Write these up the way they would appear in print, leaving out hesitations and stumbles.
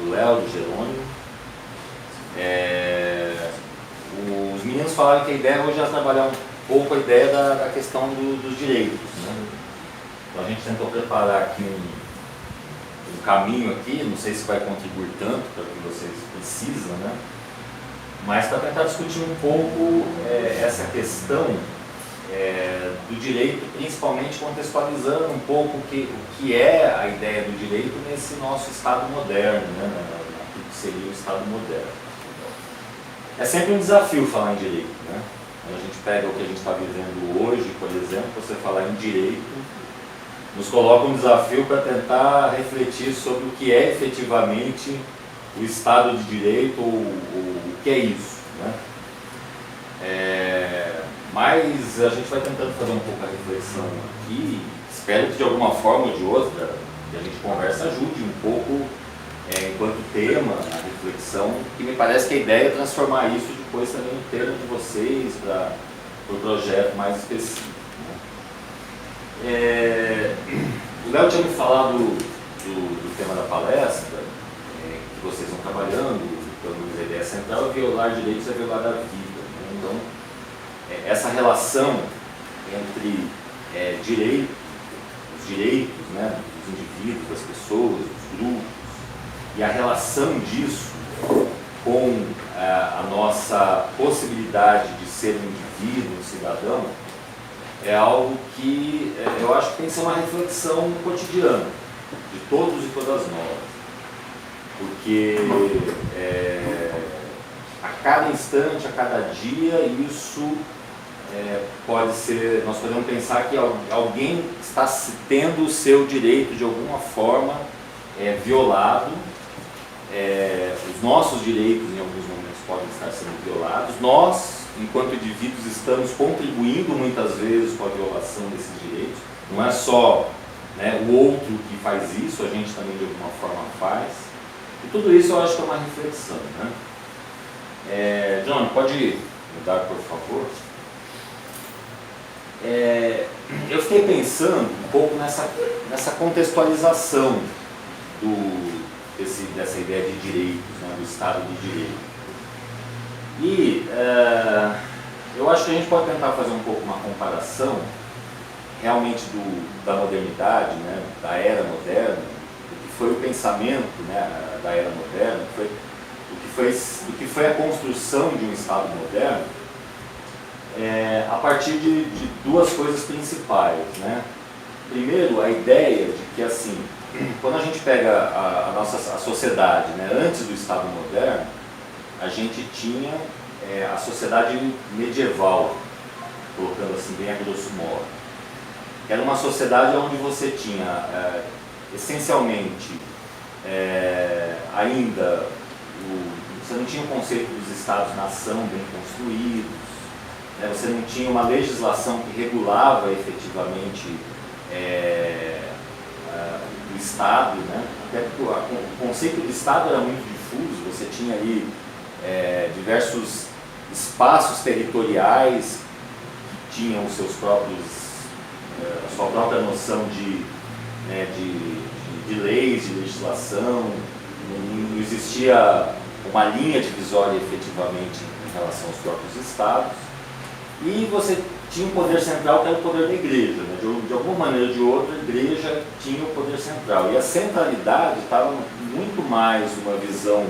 do Léo, do Jerônimo. Os meninos falaram que a ideia hoje é trabalhar um pouco a ideia da questão dos direitos, né? Então a gente tentou preparar aqui um caminho aqui, não sei se vai contribuir tanto para o que vocês precisam, né? Mas para tentar discutir um pouco essa questão do direito, principalmente contextualizando um pouco o que é a ideia do direito nesse nosso Estado moderno, né? Naquilo que seria o Estado moderno. É sempre um desafio falar em direito, né? Quando a gente pega o que a gente está vivendo hoje, por exemplo, você falar em direito, nos coloca um desafio para tentar refletir sobre o que é efetivamente o Estado de Direito, ou o que é isso, né? Mas a gente vai tentando fazer um pouco a reflexão aqui, espero que de alguma forma ou de outra, que a gente conversa ajude um pouco, enquanto tema, na reflexão, que me parece que a ideia é transformar isso depois também no tema de vocês, para o projeto mais específico, né? O Léo tinha me falado do tema da palestra, que vocês vão trabalhando, pelo menos a ideia central é violar direitos é violar a vida, né? Então, essa relação entre os direitos, né, dos indivíduos, das pessoas, dos grupos, e a relação disso com a nossa possibilidade de ser um indivíduo, um cidadão, é algo que eu acho que tem que ser uma reflexão cotidiana, de todos e todas nós. Porque a cada instante, a cada dia, isso pode ser, nós podemos pensar que alguém está tendo o seu direito de alguma forma violado, os nossos direitos em alguns momentos podem estar sendo violados, nós, enquanto indivíduos, estamos contribuindo muitas vezes com a violação desses direitos, não é só, né, o outro que faz isso, a gente também de alguma forma faz, e tudo isso eu acho que é uma reflexão, né? John, pode mudar, por favor? Eu fiquei pensando um pouco nessa contextualização dessa ideia de direitos, né, do Estado de Direito. E eu acho que a gente pode tentar fazer um pouco uma comparação realmente da modernidade, né, da era moderna, do que foi o pensamento, né, da era moderna, do que foi a construção de um Estado moderno, a partir de duas coisas principais, né? Primeiro, a ideia de que, assim, quando a gente pega a sociedade, né, antes do Estado moderno, a gente tinha a sociedade medieval, colocando assim bem a grosso modo. Era uma sociedade onde você tinha, essencialmente, ainda, você não tinha o conceito dos Estados-nação bem construídos, né, você não tinha uma legislação que regulava efetivamente o Estado, né? Até porque o conceito de Estado era muito difuso, você tinha aí diversos espaços territoriais que tinham os seus próprios, a sua própria noção de leis, de legislação, não existia uma linha divisória efetivamente em relação aos próprios estados, e você tinha um poder central que era o poder da igreja, né? De alguma maneira ou de outra, a igreja tinha o poder central, e a centralidade estava muito mais uma visão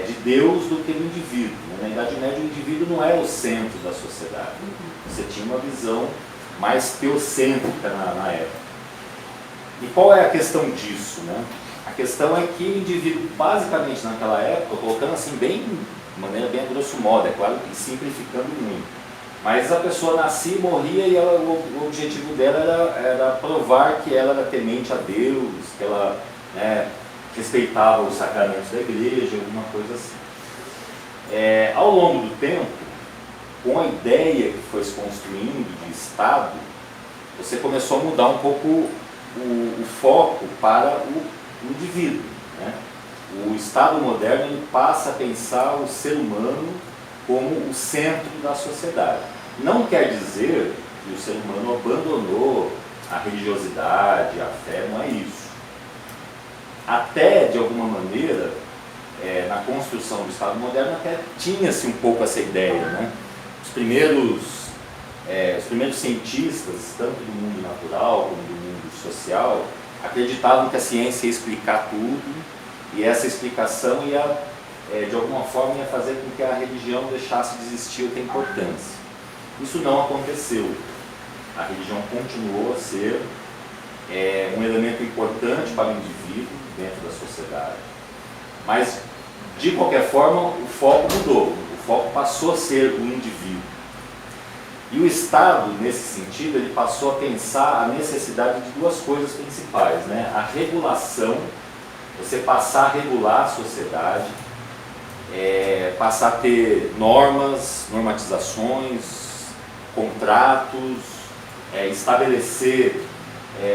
de Deus do que do indivíduo, né? Na Idade Média, o indivíduo não era o centro da sociedade, você tinha uma visão mais teocêntrica na época. E qual é a questão disso, né? A questão é que o indivíduo, basicamente naquela época, colocando assim de maneira bem grosso modo, é claro que simplificando muito, mas a pessoa nascia e morria e o objetivo dela era provar que ela era temente a Deus, que ela, né, respeitava os sacramentos da igreja, alguma coisa assim. Ao longo do tempo, com a ideia que foi se construindo de Estado, você começou a mudar um pouco o foco para o indivíduo, né? O Estado moderno ele passa a pensar o ser humano como o centro da sociedade. Não quer dizer que o ser humano abandonou a religiosidade, a fé, não é isso. até, de alguma maneira, na construção do Estado moderno, até tinha-se um pouco essa ideia, né? Os primeiros cientistas, tanto do mundo natural como do mundo social, acreditavam que a ciência ia explicar tudo, e essa explicação ia, de alguma forma, ia fazer com que a religião deixasse de existir ou ter importância. Isso não aconteceu. A religião continuou a ser um elemento importante para o indivíduo dentro da sociedade. Mas, de qualquer forma, o foco mudou. O foco passou a ser o indivíduo. E o Estado, nesse sentido, ele passou a pensar a necessidade de duas coisas principais, né? A regulação, você passar a regular a sociedade, passar a ter normas, normatizações, contratos, estabelecer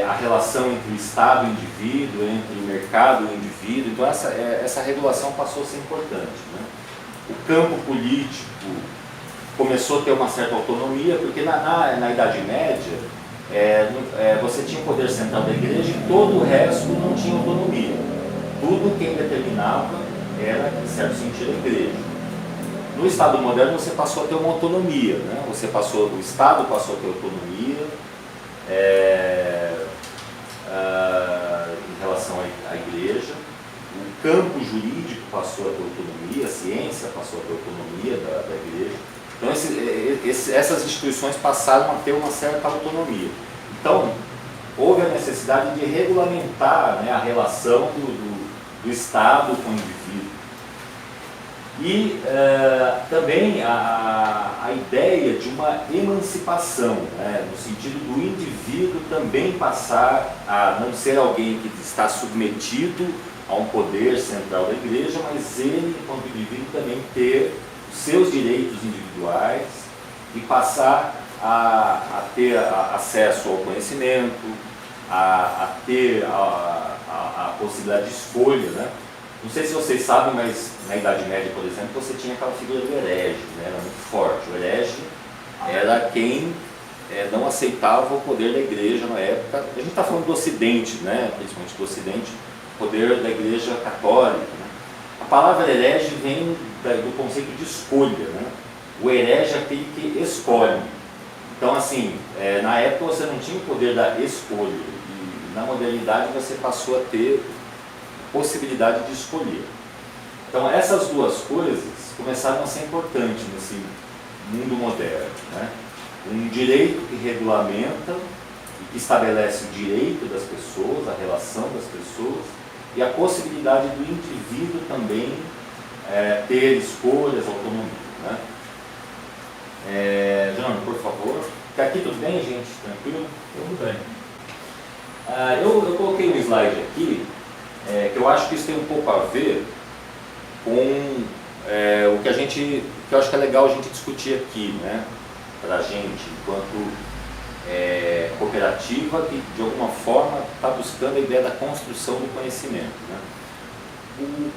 a relação entre o Estado e o indivíduo, entre o mercado e o indivíduo. Então essa regulação passou a ser importante, né? O campo político começou a ter uma certa autonomia, porque na Idade Média você tinha o poder central da igreja e todo o resto não tinha autonomia. Tudo quem determinava era, em certo sentido, a igreja. No Estado moderno você passou a ter uma autonomia, né? O Estado passou a ter autonomia em relação à igreja, o campo jurídico passou a ter autonomia, a ciência passou a ter autonomia da igreja. Então essas instituições passaram a ter uma certa autonomia. Então houve a necessidade de regulamentar, né, a relação do Estado com o indivíduo. E também a ideia de uma emancipação, né, no sentido do indivíduo também passar a não ser alguém que está submetido a um poder central da igreja, mas ele, enquanto indivíduo, também ter os seus direitos individuais e passar a ter acesso ao conhecimento, a ter a possibilidade de escolha, né? Não sei se vocês sabem, mas na Idade Média, por exemplo, você tinha aquela figura do herege, né? Era muito forte. O herege era quem não aceitava o poder da igreja na época. A gente está falando do Ocidente, né? Principalmente do Ocidente, o poder da igreja católica, né? A palavra herege vem do conceito de escolha, né? O herege é aquele que escolhe. Então, assim, na época você não tinha o poder da escolha, e na modernidade você passou a ter possibilidade de escolher. Então essas duas coisas começaram a ser importantes nesse mundo moderno, né? Um direito que regulamenta e que estabelece o direito das pessoas, a relação das pessoas, e a possibilidade do indivíduo também ter escolhas, autonomia, né? Jânio, por favor. Está aqui tudo bem, gente? Tranquilo? Tudo bem. Eu coloquei um slide aqui, que eu acho que isso tem um pouco a ver com o que eu acho que é legal a gente discutir aqui, né, para a gente, enquanto cooperativa que de alguma forma está buscando a ideia da construção do conhecimento, né?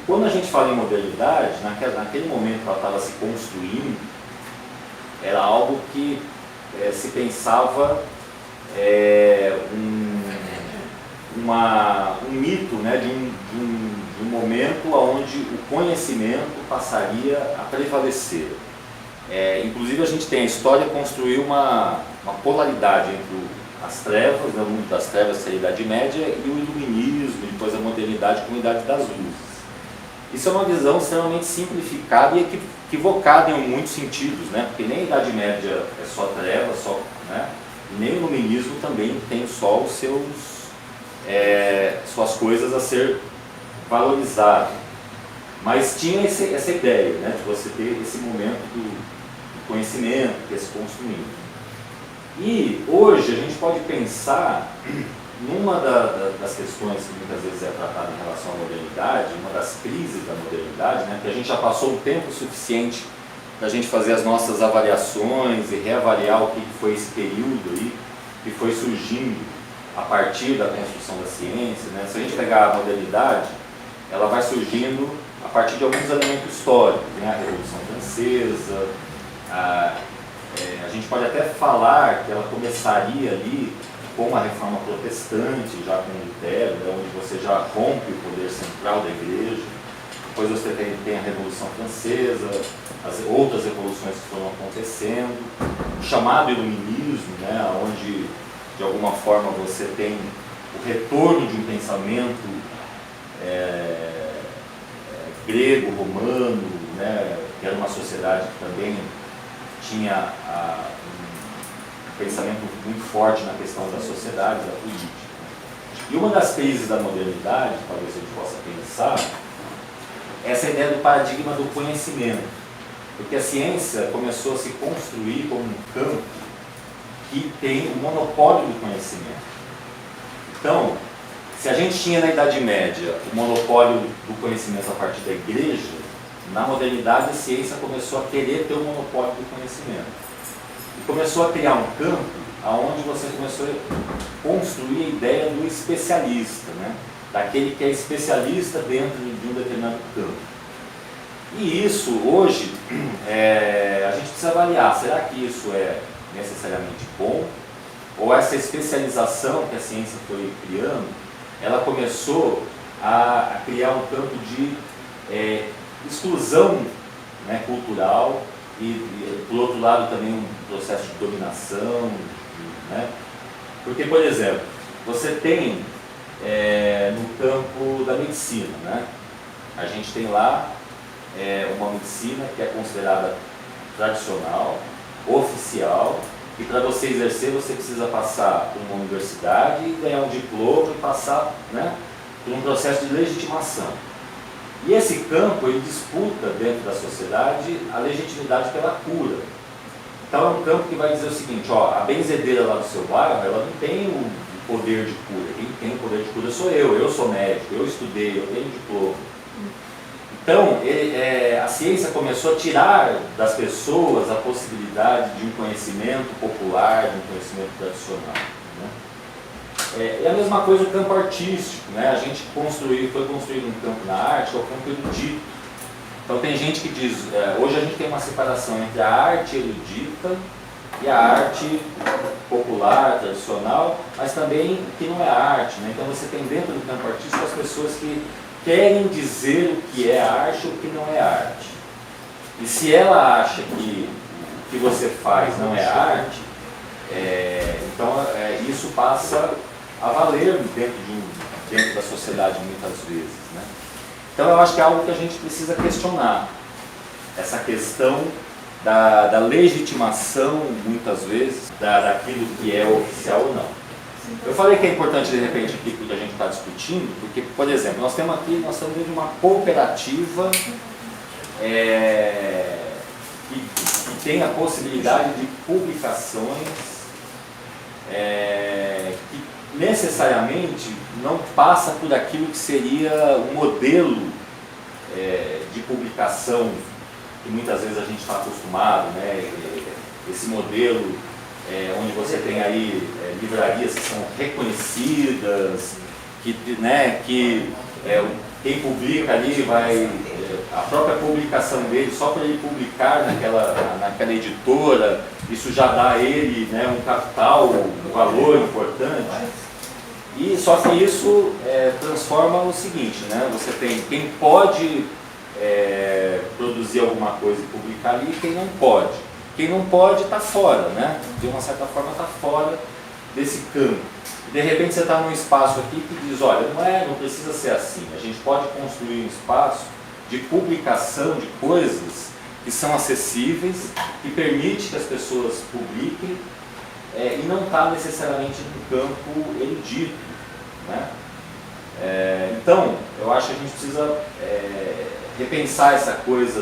Quando a gente fala em modernidade, naquele momento que ela estava se construindo, era algo que se pensava um mito, né, de um momento onde o conhecimento passaria a prevalecer. Inclusive a gente tem a história construiu uma polaridade entre as trevas, né, o mundo das trevas, que é a Idade Média, e o iluminismo, e depois a modernidade como a Idade das Luzes. Isso é uma visão extremamente simplificada e equivocada em muitos sentidos, né, porque nem a Idade Média é só treva, né, e nem o iluminismo também tem só os suas coisas a ser valorizado, mas tinha essa ideia, né, de você ter esse momento do conhecimento que ia se construindo. E hoje a gente pode pensar numa das questões que muitas vezes é tratada em relação à modernidade, uma das crises da modernidade, né, que a gente já passou um tempo suficiente para a gente fazer as nossas avaliações e reavaliar o que foi esse período aí, que foi surgindo a partir da construção da ciência, né? Se a gente pegar a modernidade, ela vai surgindo a partir de alguns elementos históricos, né? A Revolução Francesa, a gente pode até falar que ela começaria ali com a reforma protestante, já com Lutero, né, onde você já rompe o poder central da igreja. Depois você tem a Revolução Francesa, as outras revoluções que foram acontecendo, o chamado iluminismo, né, onde de alguma forma você tem o retorno de um pensamento grego, romano, né, que era uma sociedade que também tinha um pensamento muito forte na questão da sociedade, da política. E uma das crises da modernidade, talvez a gente possa pensar, é essa ideia do paradigma do conhecimento. Porque a ciência começou a se construir como um campo que tem o monopólio do conhecimento. Então, se a gente tinha na Idade Média o monopólio do conhecimento a partir da igreja, na modernidade a ciência começou a querer ter o monopólio do conhecimento. E começou a criar um campo onde você começou a construir a ideia do especialista, né? Daquele que é especialista dentro de um determinado campo. E isso, hoje, a gente precisa avaliar, será que isso é necessariamente bom? Ou essa especialização que a ciência foi criando, ela começou a criar um campo de exclusão, né, cultural e, por outro lado, também um processo de dominação, né? Porque, por exemplo, você tem no campo da medicina, né? A gente tem lá uma medicina que é considerada tradicional, oficial, e para você exercer você precisa passar por uma universidade e ganhar um diploma e passar, né, por um processo de legitimação. E esse campo ele disputa dentro da sociedade a legitimidade pela cura. Então é um campo que vai dizer o seguinte, ó, a benzedeira lá do seu bairro, ela não tem o poder de cura, quem tem o poder de cura sou eu sou médico, eu estudei, eu tenho diploma. Então, a ciência começou a tirar das pessoas a possibilidade de um conhecimento popular, de um conhecimento tradicional, né? E a mesma coisa o campo artístico, né? A gente foi construído um campo na arte, que é o campo erudito. Então tem gente que diz, hoje a gente tem uma separação entre a arte erudita e a arte popular, tradicional, mas também que não é arte, né? Então você tem dentro do campo artístico as pessoas que querem dizer o que é arte ou o que não é arte. E se ela acha que o que você faz não é arte, então isso passa a valer dentro da sociedade muitas vezes, né? Então eu acho que é algo que a gente precisa questionar, essa questão da legitimação, muitas vezes, daquilo que é oficial ou não. Eu falei que é importante, de repente, aqui porque a gente está discutindo, porque, por exemplo, nós estamos dentro de uma cooperativa que tem a possibilidade de publicações que necessariamente não passa por aquilo que seria um modelo de publicação que muitas vezes a gente está acostumado, né? Esse modelo onde você tem aí livrarias que são reconhecidas, quem publica ali vai, a própria publicação dele, só para ele publicar naquela editora, isso já dá a ele, né, um capital, um valor importante. E só que isso transforma o seguinte, né, você tem quem pode produzir alguma coisa e publicar ali e quem não pode. Quem não pode está fora, né? De uma certa forma está fora desse campo. E de repente você está num espaço aqui que diz, olha, não precisa ser assim. A gente pode construir um espaço de publicação de coisas que são acessíveis, que permite que as pessoas publiquem e não está necessariamente no campo erudito, né? Então, eu acho que a gente precisa repensar essa coisa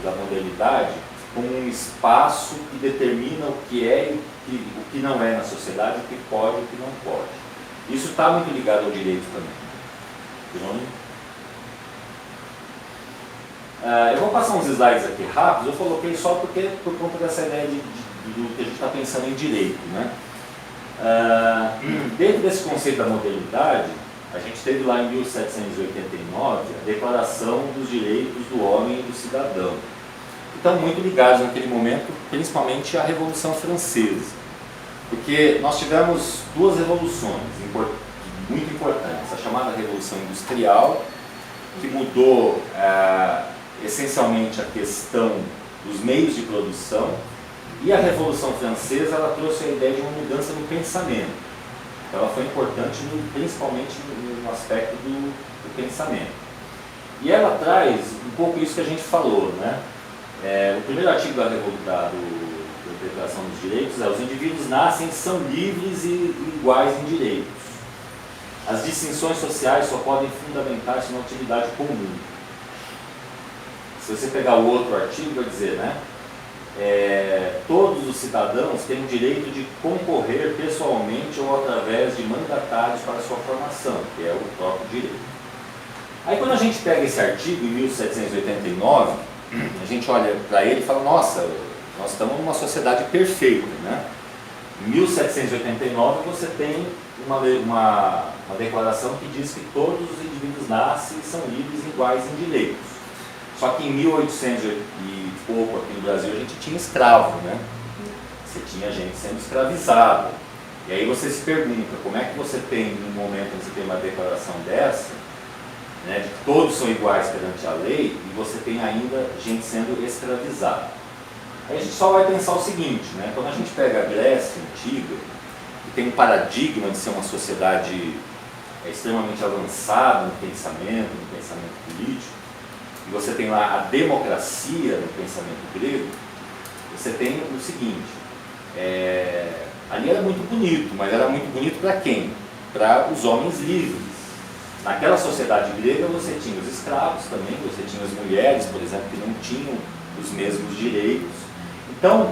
da modernidade como um espaço que determina o que é e o que não é na sociedade, o que pode e o que não pode. Isso está muito ligado ao direito também. Eu vou passar uns slides aqui rápidos, eu coloquei só por conta dessa ideia do que a gente está pensando em direito, né? Dentro desse conceito da modernidade, a gente teve lá em 1789 a Declaração dos Direitos do Homem e do Cidadão. Estão muito ligados naquele momento, principalmente à Revolução Francesa. Porque nós tivemos duas revoluções muito importantes. A chamada Revolução Industrial, que mudou essencialmente a questão dos meios de produção, e a Revolução Francesa, ela trouxe a ideia de uma mudança no pensamento. Então, ela foi importante principalmente no aspecto do pensamento. E ela traz um pouco isso que a gente falou, né? O primeiro artigo da Declaração dos Direitos é: os indivíduos nascem, são livres e iguais em direitos. As distinções sociais só podem fundamentar-se na utilidade comum. Se você pegar o outro artigo, vai dizer, né? Todos os cidadãos têm o direito de concorrer pessoalmente ou através de mandatários para sua formação, que é o próprio direito. Aí quando a gente pega esse artigo, em 1789, a gente olha para ele e fala: nossa, nós estamos numa sociedade perfeita, né? Em 1789 você tem uma declaração que diz que todos os indivíduos nascem e são livres e iguais em direitos. Só que em 1800 e pouco aqui no Brasil a gente tinha escravo, né? Você tinha gente sendo escravizada. E aí você se pergunta, como é que você tem, no momento em que você tem uma declaração dessa, né, de que todos são iguais perante a lei, e você tem ainda gente sendo escravizada. Aí a gente só vai pensar o seguinte, né? Quando a gente pega a Grécia Antiga, que tem um paradigma de ser uma sociedade extremamente avançada no pensamento político, e você tem lá a democracia no pensamento grego, você tem o seguinte, ali era muito bonito, mas era muito bonito para quem? Para os homens livres. Naquela sociedade grega você tinha os escravos também, você tinha as mulheres, por exemplo, que não tinham os mesmos direitos. Então,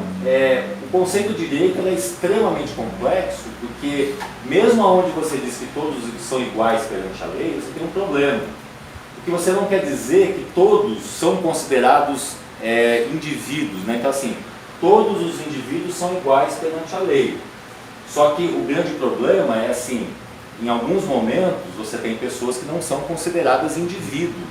o conceito de direito é extremamente complexo, porque mesmo onde você diz que todos são iguais perante a lei, você tem um problema. Porque você não quer dizer que todos são considerados indivíduos, né? Então, assim, todos os indivíduos são iguais perante a lei. Só que o grande problema é assim, em alguns momentos você tem pessoas que não são consideradas indivíduos.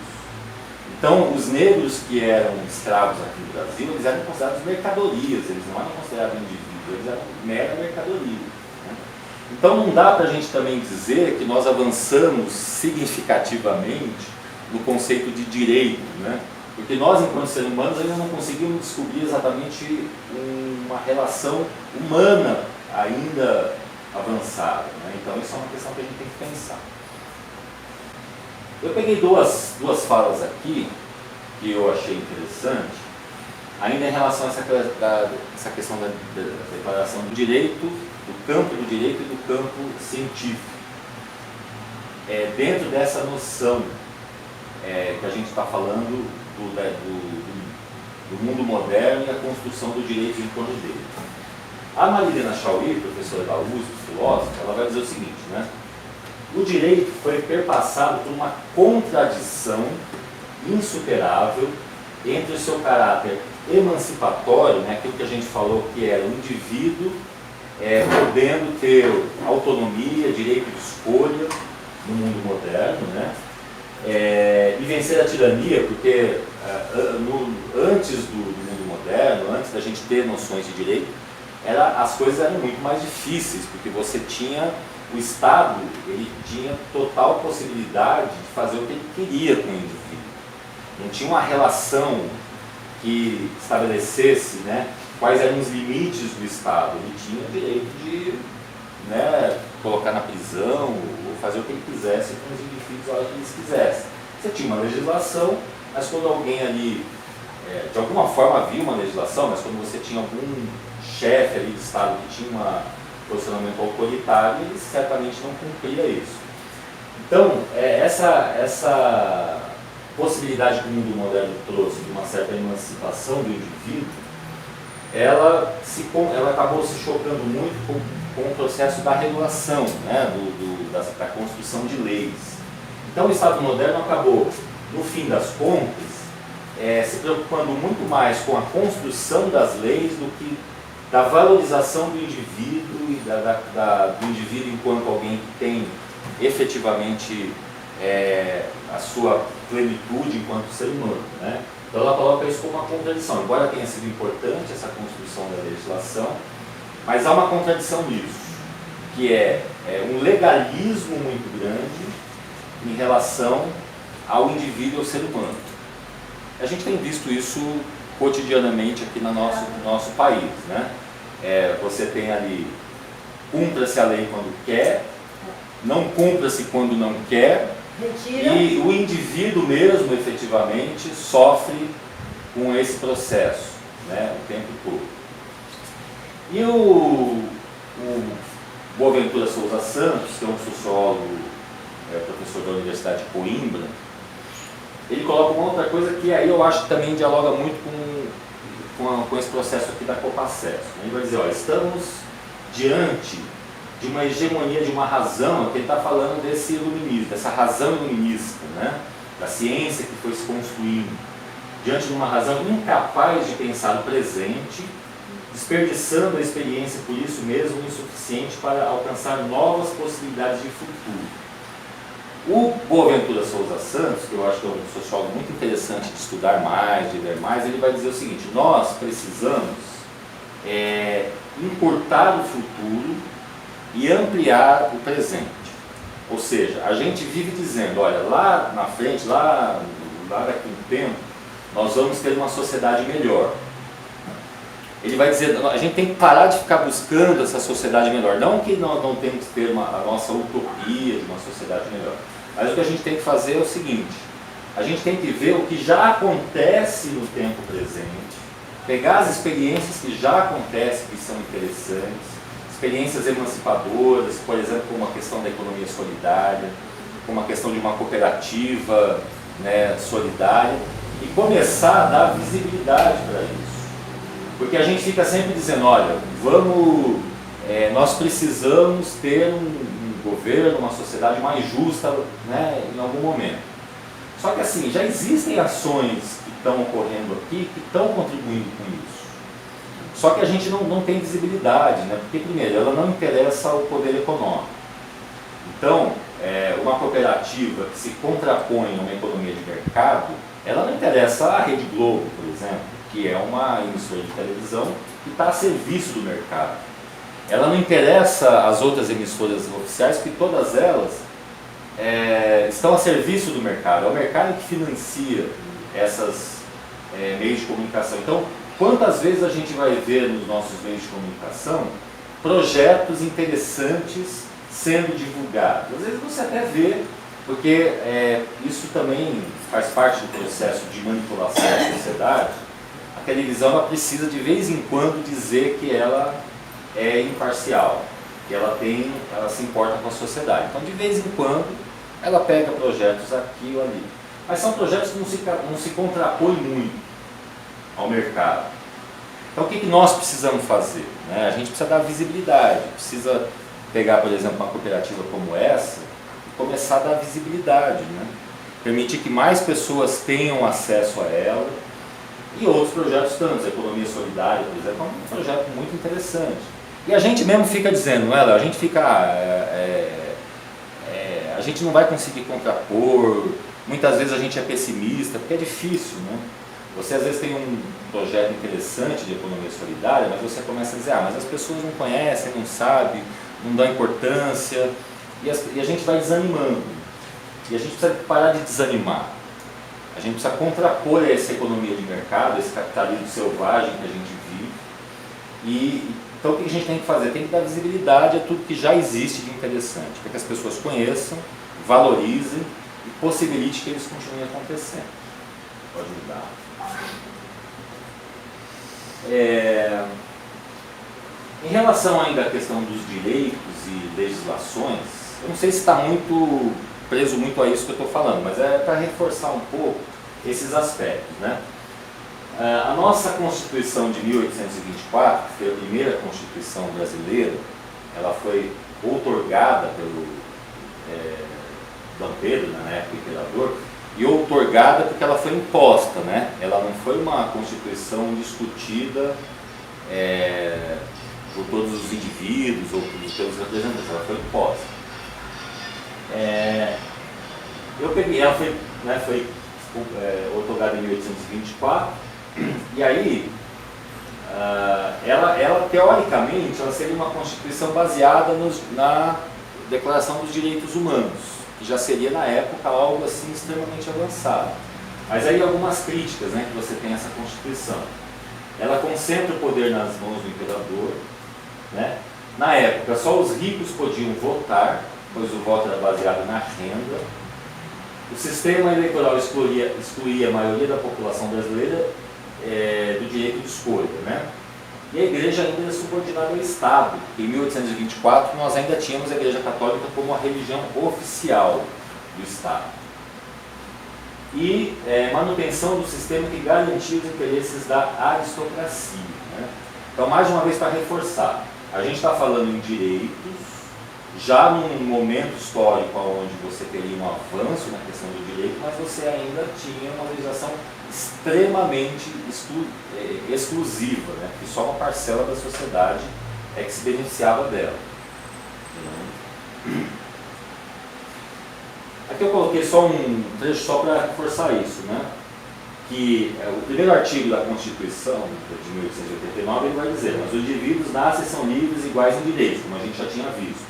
Então, os negros que eram escravos aqui no Brasil, eles eram considerados mercadorias, eles não eram considerados indivíduos, eles eram mera mercadoria. Né? Então, não dá para a gente também dizer que nós avançamos significativamente no conceito de direito, né? Porque nós, enquanto seres humanos, ainda não conseguimos descobrir exatamente uma relação humana ainda avançada, né? Então, isso é uma questão que a gente tem que pensar. Eu peguei duas falas aqui que eu achei interessante, ainda em relação a essa questão da declaração do direito, do campo do direito e do campo científico. Dentro dessa noção que a gente está falando do mundo moderno e a construção do direito em torno dele. A Marilena Chauí, professora da USP, filósofa, ela vai dizer o seguinte, né? O direito foi perpassado por uma contradição insuperável entre o seu caráter emancipatório, né, aquilo que a gente falou que era o indivíduo podendo ter autonomia, direito de escolha no mundo moderno, né, e vencer a tirania, porque antes do mundo moderno, antes da gente ter noções de direito, as coisas eram muito mais difíceis, porque você tinha o Estado, ele tinha total possibilidade de fazer o que ele queria com o indivíduo. Não tinha uma relação que estabelecesse, né, quais eram os limites do Estado. Ele tinha o direito de, né, colocar na prisão ou fazer o que ele quisesse com os indivíduos a hora que eles quisessem. Você tinha uma legislação, mas quando alguém ali, de alguma forma havia uma legislação, mas quando você tinha algum chefe ali do Estado que tinha um posicionamento autoritário, ele certamente não cumpria isso. Então, essa possibilidade que o mundo moderno trouxe de uma certa emancipação do indivíduo, ela acabou se chocando muito com o processo da regulação, né, da construção de leis. Então, o Estado moderno acabou, no fim das contas, se preocupando muito mais com a construção das leis do que da valorização do indivíduo e do indivíduo enquanto alguém que tem efetivamente a sua plenitude enquanto ser humano, né? Então ela coloca isso como uma contradição. Embora tenha sido importante essa construção da legislação, Mas há uma contradição nisso, que é um legalismo muito grande em relação ao indivíduo, ao ser humano. A gente tem visto isso cotidianamente aqui no nosso país, né? Você tem ali, cumpra-se a lei quando quer, não cumpra-se quando não quer, Retira. e o indivíduo mesmo, efetivamente, sofre com esse processo, né, o tempo todo. E o Boaventura Souza Santos, que é um sociólogo, professor da Universidade de Coimbra, ele coloca uma outra coisa que aí eu acho que também dialoga muito com esse processo aqui da Copacesso. Ele vai dizer, olha, estamos diante de uma hegemonia, de uma razão, que ele está falando desse iluminismo, dessa razão iluminista, né? Da ciência que foi se construindo, diante de uma razão incapaz de pensar o presente, desperdiçando a experiência por isso mesmo insuficiente para alcançar novas possibilidades de futuro. O Boaventura Souza Santos, que eu acho que é um sociólogo muito interessante de estudar mais, de ler mais, ele vai dizer o seguinte: nós precisamos encurtar o futuro e ampliar o presente. Ou seja, a gente vive dizendo, olha, lá na frente, lá daqui a um tempo, nós vamos ter uma sociedade melhor. Ele vai dizer, a gente tem que parar de ficar buscando essa sociedade melhor. Não que nós não temos que ter a nossa utopia de uma sociedade melhor. Mas o que a gente tem que fazer é o seguinte: a gente tem que ver o que já acontece no tempo presente, pegar as experiências que já acontecem, que são interessantes, experiências emancipadoras, por exemplo, como a questão da economia solidária, como a questão de uma cooperativa, né, solidária, e começar a dar visibilidade para isso. Porque a gente fica sempre dizendo, olha, nós precisamos ter um governo, uma sociedade mais justa, né, em algum momento. Só que assim, já existem ações que estão ocorrendo aqui, que estão contribuindo com isso. Só que a gente não tem visibilidade, né? Porque, primeiro, ela não interessa ao poder econômico. Então, uma cooperativa que se contrapõe a uma economia de mercado, ela não interessa a Rede Globo, por exemplo, que é uma emissora de televisão que está a serviço do mercado. Ela não interessa as outras emissoras oficiais, porque todas elas estão a serviço do mercado. É o mercado que financia essas meios de comunicação. Então, quantas vezes a gente vai ver nos nossos meios de comunicação projetos interessantes sendo divulgados? Às vezes você até vê, porque isso também faz parte do processo de manipulação da sociedade. A televisão ela precisa de vez em quando dizer que ela é imparcial, que ela se importa com a sociedade. Então, de vez em quando, ela pega projetos aqui ou ali. Mas são projetos que não se contrapõem muito ao mercado. Então, o que nós precisamos fazer? Né? A gente precisa dar visibilidade, precisa pegar, por exemplo, uma cooperativa como essa e começar a dar visibilidade, né? Permitir que mais pessoas tenham acesso a ela, e outros projetos tantos. A economia solidária, por exemplo, é um projeto muito interessante. E a gente mesmo fica dizendo, não é, Léo? A gente fica... a gente não vai conseguir contrapor, muitas vezes a gente é pessimista, porque é difícil, né? Você às vezes tem um projeto interessante de economia solidária, mas você começa a dizer, mas as pessoas não conhecem, não sabem, não dão importância, e a gente vai desanimando. E a gente precisa parar de desanimar. A gente precisa contrapor essa economia de mercado, esse capitalismo selvagem que a gente vive. Então o que a gente tem que fazer? Tem que dar visibilidade a tudo que já existe de interessante, para que as pessoas conheçam, valorizem e possibilite que eles continuem acontecendo. Pode mudar. Em relação ainda à questão dos direitos e legislações, eu não sei se está preso muito a isso que eu estou falando, mas é para reforçar um pouco esses aspectos, né? A nossa Constituição de 1824, que foi a primeira Constituição brasileira, ela foi outorgada pelo Dom Pedro, na época imperador, e outorgada porque ela foi imposta, né? Ela não foi uma Constituição discutida por todos os indivíduos ou pelos representantes, ela foi imposta. Ela foi outorgada em 1824, e aí ela teoricamente, ela seria uma Constituição baseada na Declaração dos Direitos Humanos, que já seria na época algo assim extremamente avançado. Mas aí algumas críticas, né, que você tem essa Constituição. Ela concentra o poder nas mãos do imperador, né? Na época só os ricos podiam votar, pois o voto era baseado na renda. O sistema eleitoral excluía a maioria da população brasileira do direito de escolha, né? E a igreja ainda era subordinada ao Estado. Em 1824 nós ainda tínhamos a Igreja Católica como a religião oficial do Estado. E manutenção do sistema que garantia os interesses da aristocracia, né? Então, mais uma vez, para reforçar, a gente está falando em direitos, já num momento histórico onde você teria um avanço na questão do direito, mas você ainda tinha uma legislação extremamente exclusiva, né? Que só uma parcela da sociedade é que se beneficiava dela. Aqui eu coloquei só um trecho só para reforçar isso, né? Que o primeiro artigo da Constituição de 1889 ele vai dizer: mas os indivíduos nascem e são livres e iguais em direitos, como a gente já tinha visto.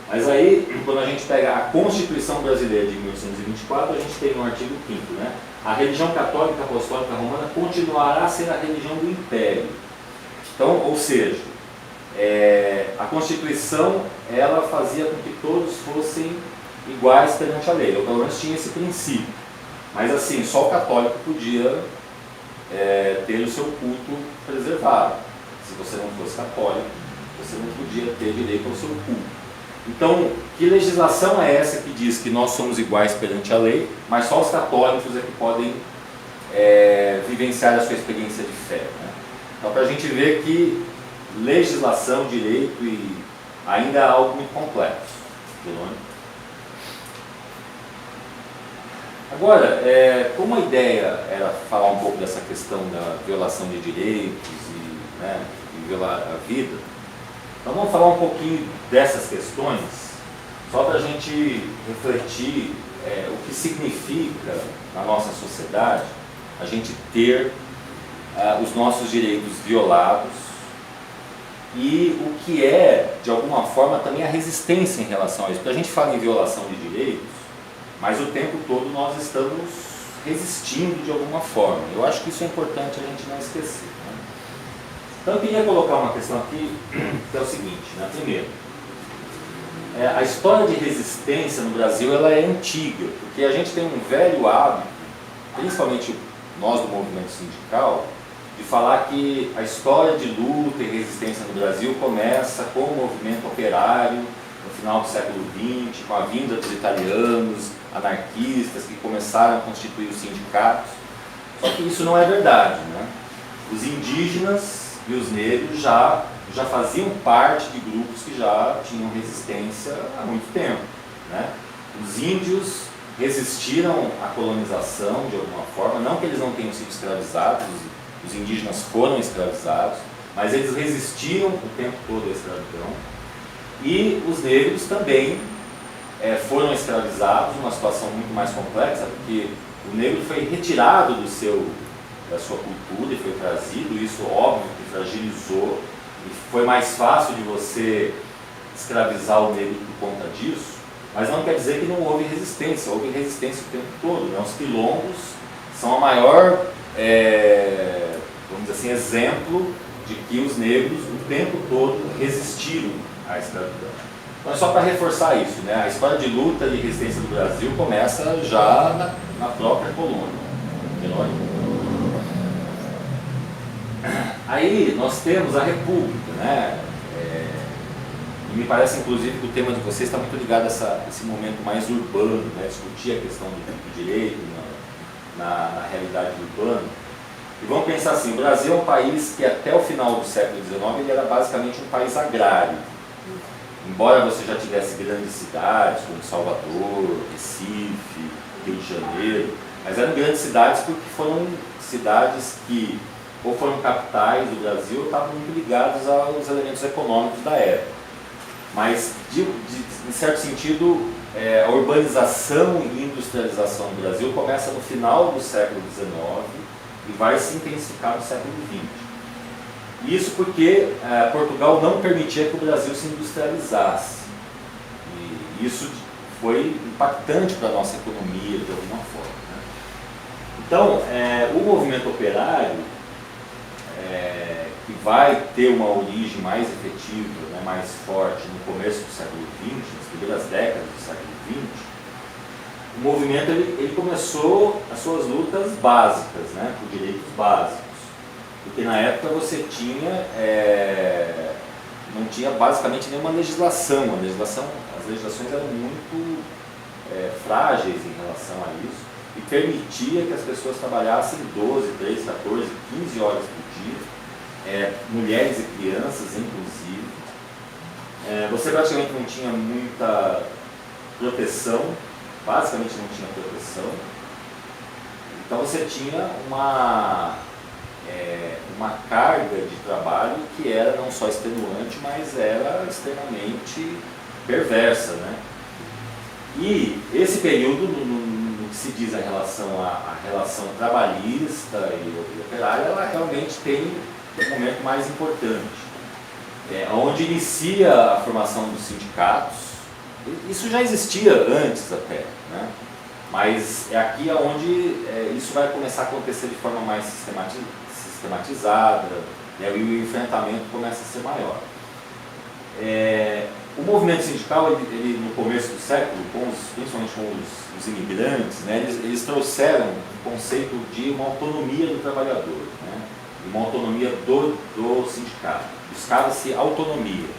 Mas aí, quando a gente pega a Constituição Brasileira de 1824, a gente tem no artigo 5º, né? A religião católica apostólica romana continuará a ser a religião do Império. Então, ou seja, a Constituição ela fazia com que todos fossem iguais perante a lei, ou pelo menos tinha esse princípio. Mas assim, só o católico podia ter o seu culto preservado. Se você não fosse católico, você não podia ter direito ao seu culto. Então, que legislação é essa que diz que nós somos iguais perante a lei, mas só os católicos é que podem vivenciar a sua experiência de fé, né? Então, para a gente ver que legislação, direito ainda é algo muito complexo. Agora, como a ideia era falar um pouco dessa questão da violação de direitos e violar a vida, então vamos falar um pouquinho dessas questões, só para a gente refletir o que significa na nossa sociedade a gente ter os nossos direitos violados e o que é, de alguma forma, também a resistência em relação a isso. Porque a gente fala em violação de direitos, mas o tempo todo nós estamos resistindo de alguma forma. Eu acho que isso é importante a gente não esquecer, né? Então eu queria colocar uma questão aqui, que é o seguinte, né? Primeiro, a história de resistência no Brasil ela é antiga, porque a gente tem um velho hábito, principalmente nós do movimento sindical, de falar que a história de luta e resistência no Brasil começa com o movimento operário no final do século XX, com a vinda dos italianos, anarquistas que começaram a constituir os sindicatos. Só que isso não é verdade, né? Os indígenas e os negros já faziam parte de grupos que já tinham resistência há muito tempo, né? Os índios resistiram à colonização de alguma forma, não que eles não tenham sido escravizados, os indígenas foram escravizados, mas eles resistiram o tempo todo à escravidão. E os negros também foram escravizados, uma situação muito mais complexa, porque o negro foi retirado da sua cultura e foi trazido, isso óbvio que fragilizou, e foi mais fácil de você escravizar o negro por conta disso, mas não quer dizer que não houve resistência o tempo todo, né? Os quilombos são a maior, vamos dizer assim, exemplo de que os negros o tempo todo resistiram à escravidão. Então é só para reforçar isso, né? A história de luta e resistência do Brasil começa já na própria colônia. Aí nós temos a República, né? E me parece inclusive que o tema de vocês está muito ligado a esse momento mais urbano, né? Discutir a questão do direito na realidade urbana. E vamos pensar assim, o Brasil é um país que até o final do século XIX ele era basicamente um país agrário. Embora você já tivesse grandes cidades como Salvador, Recife, Rio de Janeiro, mas eram grandes cidades porque foram cidades que ou foram capitais do Brasil ou estavam muito ligados aos elementos econômicos da época. Mas, em certo sentido, a urbanização e industrialização do Brasil começa no final do século XIX e vai se intensificar no século XX. Isso porque Portugal não permitia que o Brasil se industrializasse. E isso foi impactante para a nossa economia de alguma forma, né? Então, o movimento operário, que vai ter uma origem mais efetiva, né, mais forte no começo do século XX, nas primeiras décadas do século XX, o movimento ele começou as suas lutas básicas, né, por direitos básicos. Porque na época você tinha, não tinha basicamente nenhuma legislação. As legislações eram muito frágeis em relação a isso e permitia que as pessoas trabalhassem 12, 13, 14, 15 horas por dia, mulheres e crianças inclusive. Você praticamente não tinha muita proteção, basicamente não tinha proteção. Então você tinha uma carga de trabalho que era não só extenuante, mas era extremamente perversa, né? E esse período, no que se diz em relação à relação trabalhista e operária, ela realmente tem um momento mais importante, onde inicia a formação dos sindicatos. Isso já existia antes até, né? Mas é aqui onde isso vai começar a acontecer de forma mais sistematizada, né? E o enfrentamento começa a ser maior. O movimento sindical, ele no começo do século, principalmente com os imigrantes, né? Eles trouxeram o conceito de uma autonomia do trabalhador, né? Uma autonomia do sindicato. Buscava-se autonomia.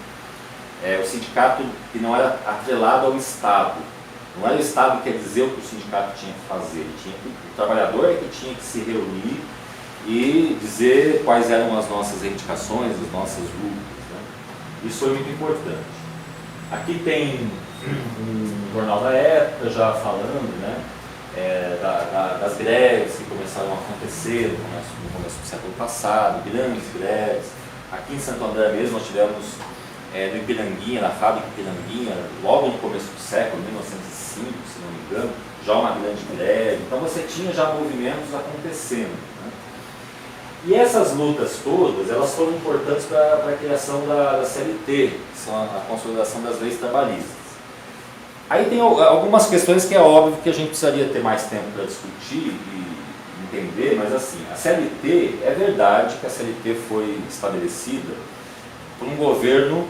O sindicato que não era atrelado ao Estado. Não era o Estado que quer dizer o que o sindicato tinha que fazer. O trabalhador é que tinha que se reunir e dizer quais eram as nossas reivindicações, as nossas lutas, né? Isso foi muito importante. Aqui tem um jornal da época já falando, né, das greves que começaram a acontecer no começo do século passado, grandes greves. Aqui em Santo André mesmo nós tivemos no Ipiranguinha, na fábrica Ipiranguinha, logo no começo do século, 1905, se não me engano, já uma grande greve. Então você tinha já movimentos acontecendo, né? E essas lutas todas, elas foram importantes para a criação da CLT, que são a consolidação das leis trabalhistas. Aí tem algumas questões que é óbvio que a gente precisaria ter mais tempo para discutir e entender, mas assim, a CLT, é verdade que a CLT foi estabelecida por um governo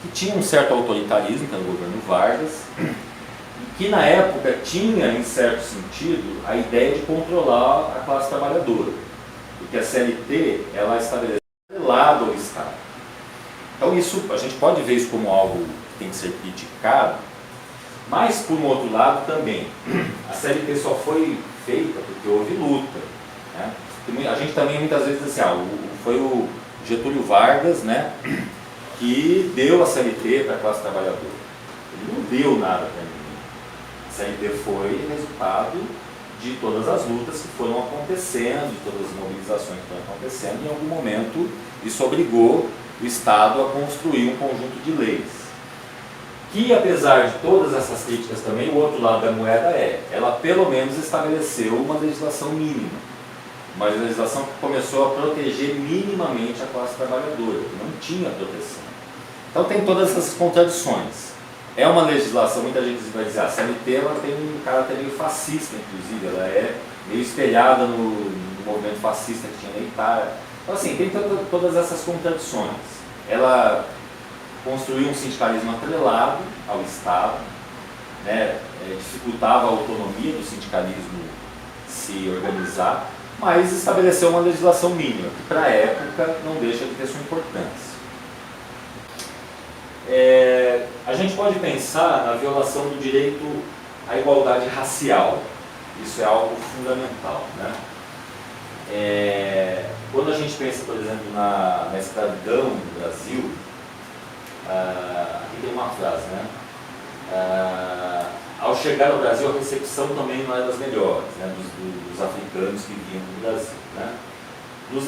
que tinha um certo autoritarismo, que era o governo Vargas, e que na época tinha, em certo sentido, a ideia de controlar a classe trabalhadora, porque a CLT, ela estabeleceu lado ao Estado. Então isso, a gente pode ver isso como algo que tem que ser criticado, mas por um outro lado também, a CLT só foi feita porque houve luta, né? A gente também muitas vezes diz assim, foi o Getúlio Vargas, né, que deu a CLT para a classe trabalhadora. Ele não deu nada para ninguém. A CLT foi resultado de todas as lutas que foram acontecendo, de todas as mobilizações que foram acontecendo, e em algum momento isso obrigou o Estado a construir um conjunto de leis. Que, apesar de todas essas críticas também, o outro lado da moeda ela pelo menos estabeleceu uma legislação mínima. Uma legislação que começou a proteger minimamente a classe trabalhadora, que não tinha proteção. Então tem todas essas contradições. É uma legislação, muita gente vai dizer, a CLT ela tem um caráter meio fascista, inclusive, ela é meio espelhada no movimento fascista que tinha na Itália. Então assim, tem todas essas contradições. Ela construiu um sindicalismo atrelado ao Estado, né, dificultava a autonomia do sindicalismo se organizar, mas estabeleceu uma legislação mínima, que para a época não deixa de ter sua importância. A gente pode pensar na violação do direito à igualdade racial. Isso é algo fundamental, né? Quando a gente pensa, por exemplo, na escravidão no Brasil, aqui tem uma frase, né? Ao chegar ao Brasil, a recepção também não era das melhores, né, dos africanos que vinham no Brasil, né? Nos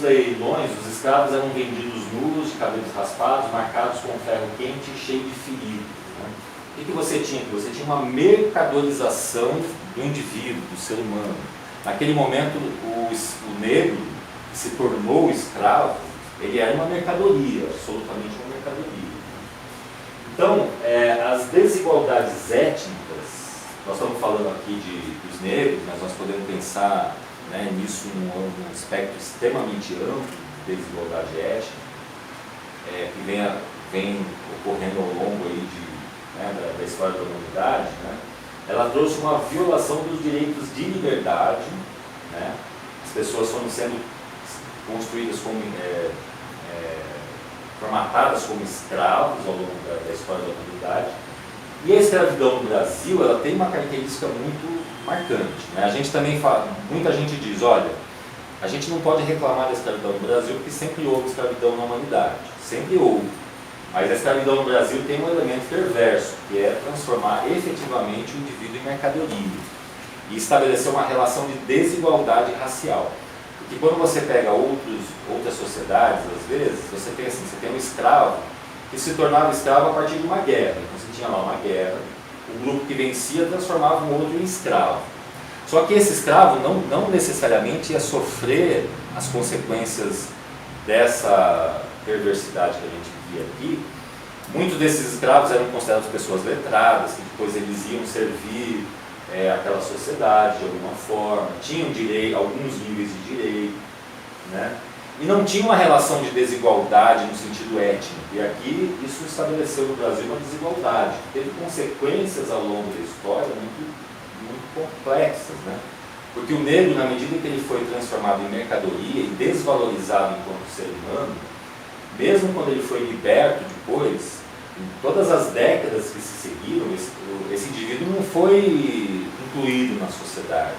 leilões, os escravos eram vendidos nus, de cabelos raspados, marcados com ferro quente e cheio de feridas, né? O que você tinha aqui? Você tinha uma mercadorização do indivíduo, do ser humano. Naquele momento, o negro que se tornou escravo, ele era uma mercadoria, absolutamente uma mercadoria. Então, as desigualdades étnicas, nós estamos falando aqui dos negros, mas nós podemos pensar, né, nisso num aspecto extremamente amplo de desigualdade étnica, que vem ocorrendo ao longo aí da história da humanidade, né? Ela trouxe uma violação dos direitos de liberdade, né? As pessoas foram sendo construídas como formatadas como escravos ao longo da história da humanidade. E a escravidão no Brasil, ela tem uma característica muito marcante, né? A gente também fala, muita gente diz, olha, a gente não pode reclamar da escravidão no Brasil porque sempre houve escravidão na humanidade, sempre houve. Mas a escravidão no Brasil tem um elemento perverso, que é transformar efetivamente o indivíduo em mercadoria e estabelecer uma relação de desigualdade racial. Porque quando você pega outras sociedades, às vezes, você tem assim, você tem um escravo que se tornava escravo a partir de uma guerra. Então você tinha lá uma guerra, o grupo que vencia transformava um outro em escravo. Só que esse escravo não necessariamente ia sofrer as consequências dessa perversidade que a gente via aqui. Muitos desses escravos eram considerados pessoas letradas, que depois eles iam servir aquela sociedade de alguma forma, tinham direito, alguns níveis de direito, né? E não tinha uma relação de desigualdade no sentido étnico. E aqui isso estabeleceu no Brasil uma desigualdade, que teve consequências ao longo da história muito complexas, né? Porque o negro, na medida em que ele foi transformado em mercadoria e desvalorizado enquanto ser humano, mesmo quando ele foi liberto depois, em todas as décadas que se seguiram, esse indivíduo não foi incluído na sociedade.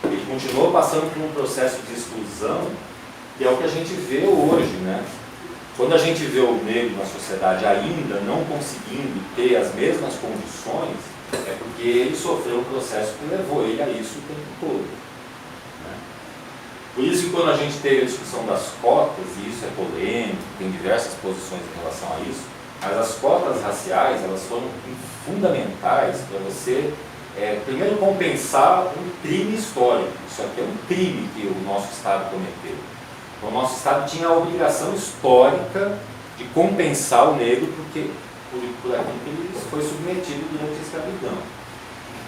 Ele continuou passando por um processo de exclusão, que é o que a gente vê hoje, né? Quando a gente vê o negro na sociedade ainda não conseguindo ter as mesmas condições, é porque ele sofreu um processo que levou ele a isso o tempo todo, né? Por isso que quando a gente teve a discussão das cotas, e isso é polêmico, tem diversas posições em relação a isso, mas as cotas raciais, elas foram fundamentais para você, primeiro, compensar um crime histórico. Isso aqui é um crime que o nosso Estado cometeu. Então, o nosso Estado tinha a obrigação histórica de compensar o negro por aquilo que ele foi submetido durante a escravidão.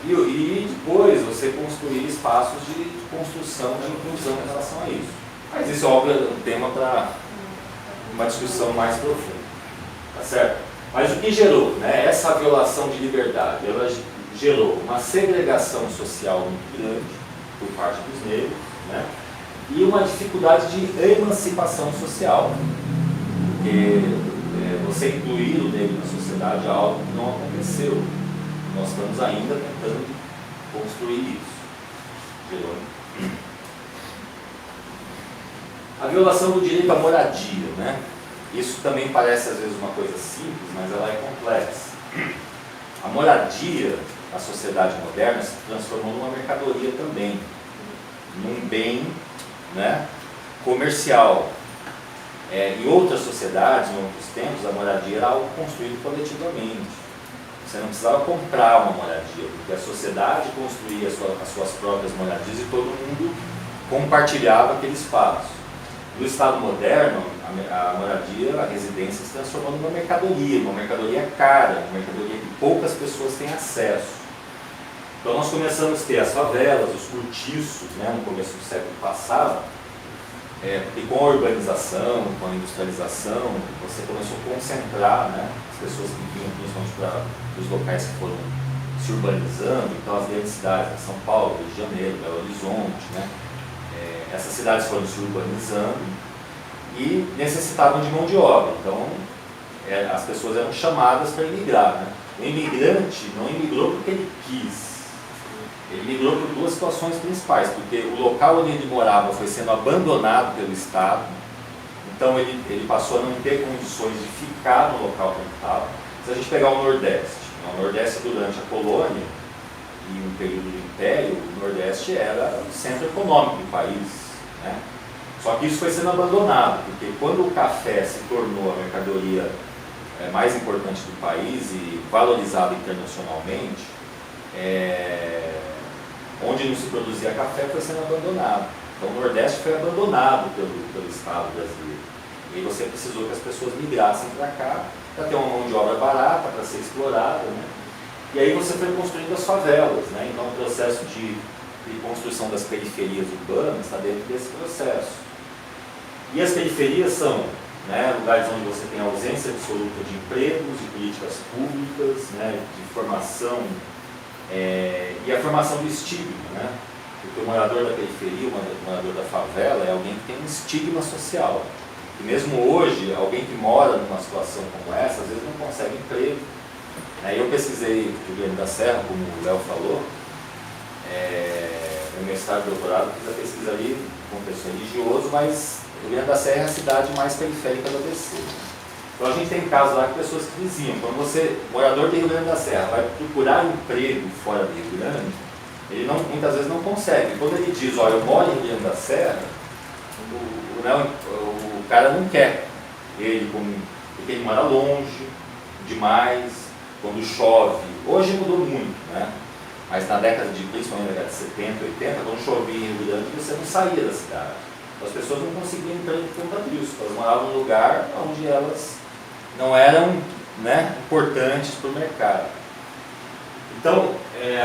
E depois você construir espaços de construção, de inclusão em relação a isso. Mas isso, óbvio, é um tema para uma discussão mais profunda. Tá certo? Mas o que gerou, né, essa violação de liberdade? Ela gerou uma segregação social muito grande por parte dos negros, né, e uma dificuldade de emancipação social. Porque você incluir o negro na sociedade é algo que não aconteceu. Nós estamos ainda tentando construir isso. Gerou. A violação do direito à moradia, né? Isso também parece às vezes uma coisa simples, mas ela é complexa. A moradia, na sociedade moderna, se transformou numa mercadoria também, num bem, né, comercial. Em outras sociedades, em outros tempos, a moradia era algo construído coletivamente. Você não precisava comprar uma moradia, porque a sociedade construía as suas próprias moradias e todo mundo compartilhava aquele espaço. No Estado moderno, a moradia, a residência se transformou numa mercadoria cara, uma mercadoria que poucas pessoas têm acesso. Então nós começamos a ter as favelas, os cortiços, né, no começo do século passado, porque com a urbanização, com a industrialização, você começou a concentrar, né, as pessoas que vinham principalmente para os locais que foram se urbanizando, então as grandes cidades, São Paulo, Rio de Janeiro, Belo Horizonte, né, essas cidades foram se urbanizando e necessitavam de mão de obra, então as pessoas eram chamadas para emigrar, né? O imigrante não imigrou porque ele quis, ele migrou por duas situações principais, porque o local onde ele morava foi sendo abandonado pelo Estado, então ele passou a não ter condições de ficar no local que ele estava. Se a gente pegar o Nordeste durante a colônia e um período do Império, o Nordeste era o centro econômico do país, né? Só que isso foi sendo abandonado, porque quando o café se tornou a mercadoria mais importante do país e valorizada internacionalmente, onde não se produzia café foi sendo abandonado. Então o Nordeste foi abandonado pelo Estado brasileiro. E aí você precisou que as pessoas migrassem para cá, para ter uma mão de obra barata, para ser explorada, né? E aí você foi construindo as favelas, né? Então o processo de construção das periferias urbanas está dentro desse processo. E as periferias são, né, lugares onde você tem ausência absoluta de empregos, de políticas públicas, né, de formação, e a formação do estigma, né? Porque o morador da periferia, o morador da favela é alguém que tem um estigma social. E mesmo hoje, alguém que mora numa situação como essa, às vezes não consegue emprego. Eu pesquisei o Rio Grande da Serra, como o Léo falou, no mestrado e doutorado, fiz a pesquisa ali com o contexto religioso, mas o Rio Grande da Serra é a cidade mais periférica do ABC. Então a gente tem casos lá que pessoas que diziam, quando você, morador do Rio Grande da Serra, vai procurar um emprego fora do Rio Grande, ele muitas vezes não consegue. Quando ele diz, olha, eu moro em Rio Grande da Serra, o cara não quer ele, porque ele mora longe demais, quando chove. Hoje mudou muito, né? Mas na década principalmente na década de 70, 80, quando chovia em Rio Grande, você não saía da cidade. As pessoas não conseguiam emprego por conta disso. Elas moravam num lugar onde elas não eram, né, importantes para o mercado. Então,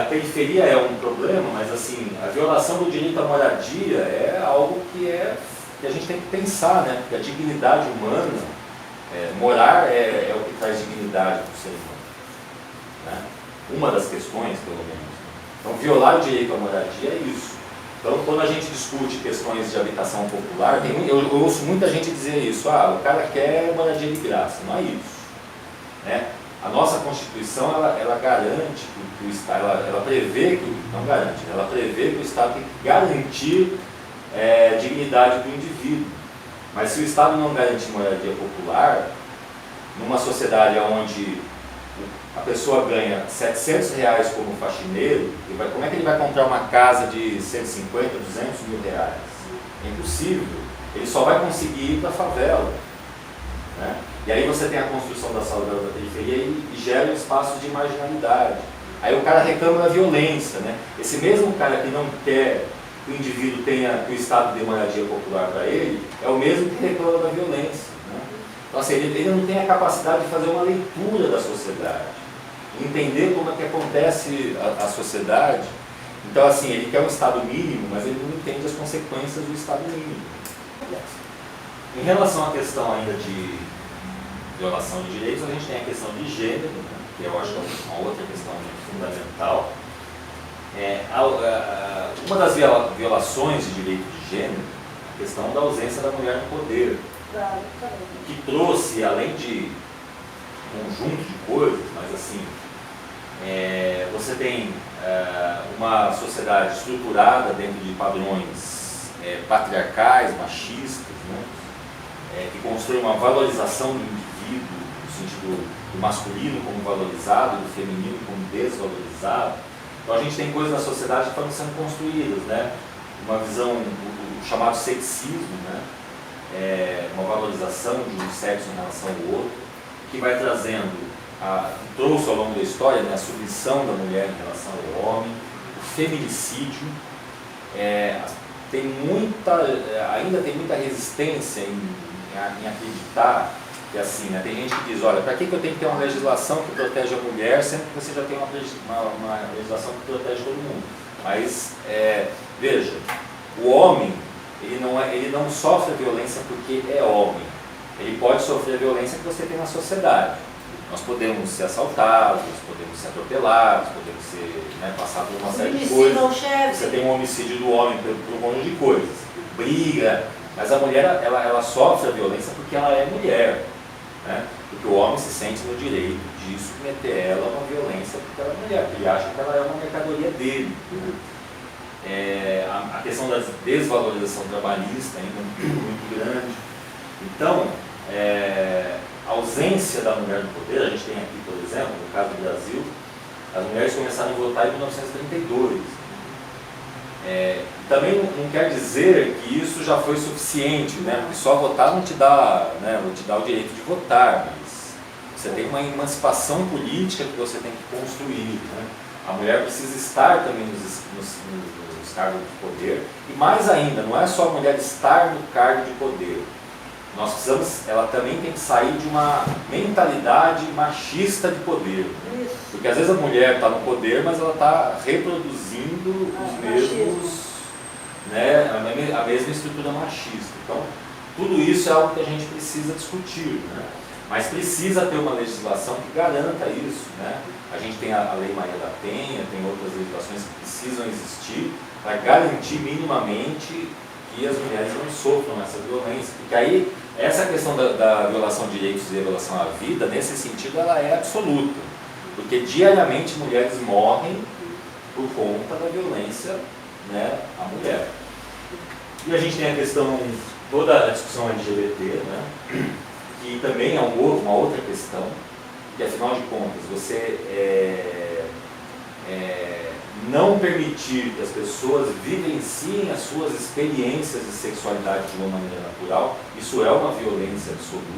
a periferia é um problema, mas assim, a violação do direito à moradia é algo que a gente tem que pensar, né? Porque a dignidade humana, morar é o que traz dignidade para o ser humano, né? Uma das questões, pelo menos. Então, violar o direito à moradia é isso. Então, quando a gente discute questões de habitação popular, eu ouço muita gente dizer isso, o cara quer moradia de graça. Não é isso, né? A nossa Constituição, ela garante que o Estado, ela prevê não garante, ela prevê que o Estado tem que garantir dignidade do indivíduo. Mas se o Estado não garante moradia popular, numa sociedade onde a pessoa ganha R$700 como faxineiro, como é que ele vai comprar uma casa de 150, 200 mil reais? É impossível. Ele só vai conseguir ir para a favela, né? E aí você tem a construção da favela da periferia e gera um espaço de marginalidade. Aí o cara reclama da violência, né? Esse mesmo cara que não quer que o indivíduo tenha, que o Estado dê moradia popular para ele, é o mesmo que reclama da violência, né? Então assim, ele não tem a capacidade de fazer uma leitura da sociedade, entender como é que acontece a sociedade. Então assim, ele quer um Estado mínimo, mas ele não entende as consequências do Estado mínimo. Em relação à questão ainda de violação de direitos, a gente tem a questão de gênero, né, que eu acho que é uma outra questão fundamental. Uma das violações de direito de gênero é a questão da ausência da mulher no poder, que trouxe, além de um conjunto de coisas, mas assim, você tem uma sociedade estruturada dentro de padrões patriarcais, machistas, né, que constrói uma valorização do indivíduo, no sentido do masculino como valorizado, do feminino como desvalorizado. Então a gente tem coisas na sociedade que estão sendo construídas, né? Uma visão, o chamado sexismo, né? Uma valorização de um sexo em relação ao outro, que vai trazendo, trouxe ao longo da história, né, a submissão da mulher em relação ao homem, o feminicídio. Ainda tem muita resistência em acreditar que assim, né, tem gente que diz, olha, para que eu tenho que ter uma legislação que protege a mulher, sendo que você já tem uma legislação que protege todo mundo. Mas, veja, o homem, ele não sofre violência porque é homem. Ele pode sofrer a violência que você tem na sociedade. Nós podemos ser assaltados, podemos ser atropelados, podemos ser, né, passar por uma série de coisas. Você tem um homicídio do homem por um monte de coisas, briga, mas a mulher ela sofre a violência porque ela é mulher, né? Porque o homem se sente no direito de submeter ela a uma violência porque ela é mulher, porque ele acha que ela é uma mercadoria dele. A questão da desvalorização trabalhista ainda é muito grande. Então, a ausência da mulher no poder, a gente tem aqui, por exemplo, no caso do Brasil, as mulheres começaram a votar em 1932. Também não quer dizer que isso já foi suficiente, né? Porque só votar não te dá, né, não te dá o direito de votar, mas você tem uma emancipação política que você tem que construir, né? A mulher precisa estar também nos cargos de poder. E mais ainda, não é só a mulher estar no cargo de poder. Nós precisamos, ela também tem que sair de uma mentalidade machista de poder. Porque às vezes a mulher está no poder, mas ela está reproduzindo os mesmos, né, a mesma estrutura machista. Então, tudo isso é algo que a gente precisa discutir, né? Mas precisa ter uma legislação que garanta isso, né? A gente tem a Lei Maria da Penha, tem outras legislações que precisam existir para garantir minimamente que as mulheres não sofram essa violência. Porque aí, essa questão da violação de direitos e da violação à vida, nesse sentido, ela é absoluta. Porque diariamente mulheres morrem por conta da violência, né, à mulher. E a gente tem a questão, toda a discussão LGBT, né, que também é uma outra questão, que afinal de contas, você não permitir que as pessoas vivenciem as suas experiências de sexualidade de uma maneira natural, isso é uma violência absoluta.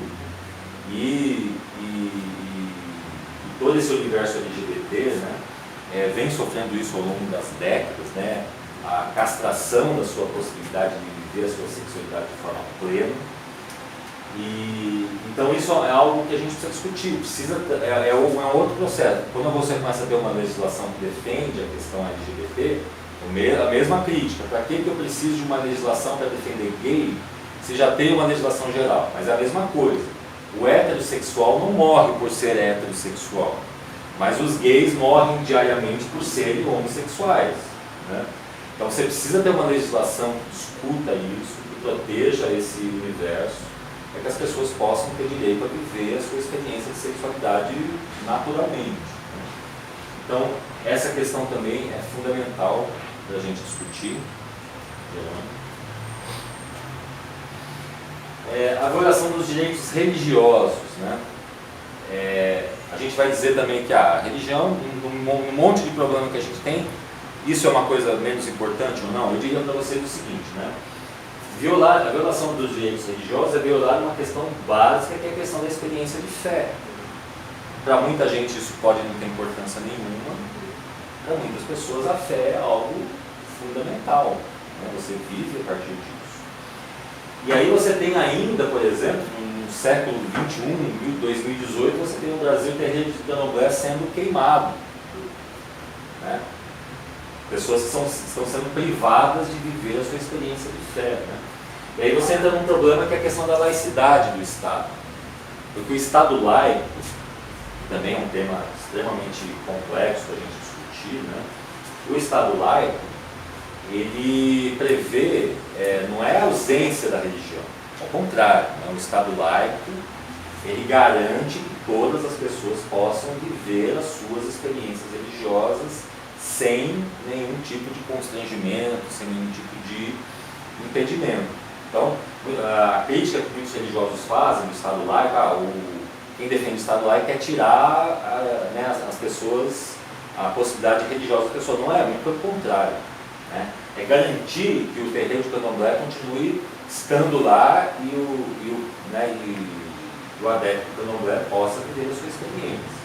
E todo esse universo LGBT, né, vem sofrendo isso ao longo das décadas, né, a castração da sua possibilidade de viver a sua sexualidade de forma plena. Então isso é algo que a gente precisa discutir, é um outro processo. Quando você começa a ter uma legislação que defende a questão LGBT, a mesma crítica, para que eu preciso de uma legislação para defender gay, se já tem uma legislação geral? Mas é a mesma coisa, o heterossexual não morre por ser heterossexual, mas os gays morrem diariamente por serem homossexuais, né? Então você precisa ter uma legislação que discuta isso, que proteja esse universo, para que as pessoas possam ter direito a viver a sua experiência de sexualidade naturalmente, né? Então, essa questão também é fundamental para a gente discutir. A violação dos direitos religiosos, né? A gente vai dizer também que a religião, um monte de problema que a gente tem, isso é uma coisa menos importante ou não? Eu diria para vocês o seguinte, né? A violação dos direitos religiosos é violar uma questão básica, que é a questão da experiência de fé. Para muita gente isso pode não ter importância nenhuma, para muitas pessoas a fé é algo fundamental, né? Você vive a partir disso. E aí você tem ainda, por exemplo, no século XXI, em 2018, você tem no Brasil o terreiro de Candomblé sendo queimado, né? Pessoas que estão sendo privadas de viver a sua experiência de fé, né? E aí você entra num problema que é a questão da laicidade do Estado. Porque o Estado laico, que também é um tema extremamente complexo para a gente discutir, né? O Estado laico, ele prevê, não é a ausência da religião, ao contrário, né? O Estado laico, ele garante que todas as pessoas possam viver as suas experiências religiosas sem nenhum tipo de constrangimento, sem nenhum tipo de impedimento. Então, a crítica que muitos religiosos fazem do Estado laico, quem defende o Estado laico quer tirar, né, as pessoas, a possibilidade religiosa das pessoas. Não é, muito pelo contrário, né? É garantir que o terreiro de Candomblé continue estando lá e o adepto do Candomblé possa viver a sua experiência.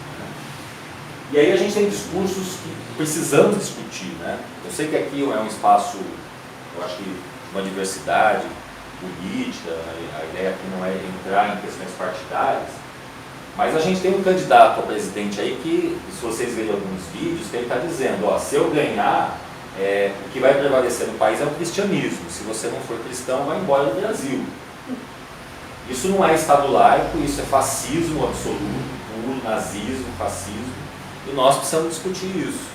E aí a gente tem discursos que precisamos discutir, né? Eu sei que aqui é um espaço, eu acho que de uma diversidade política, a ideia aqui não é entrar em questões partidárias, mas a gente tem um candidato a presidente aí que, se vocês verem alguns vídeos, que ele está dizendo, ó, se eu ganhar, o que vai prevalecer no país é o cristianismo, se você não for cristão, vai embora do Brasil. Isso não é Estado laico, isso é fascismo absoluto, puro, nazismo, fascismo. E nós precisamos discutir isso,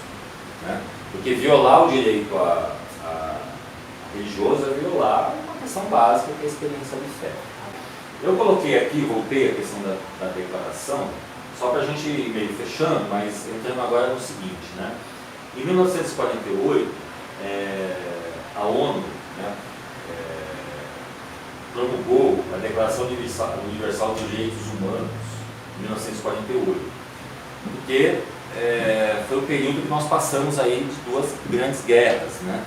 né? Porque violar o direito religioso é violar uma questão básica, que é a experiência de fé. Eu coloquei aqui, voltei a questão da declaração, só para a gente ir meio fechando, mas entrando agora no seguinte, né? Em 1948, a ONU, né, promulgou a Declaração Universal dos Direitos Humanos, em 1948, porque foi o período que nós passamos aí de duas grandes guerras, né?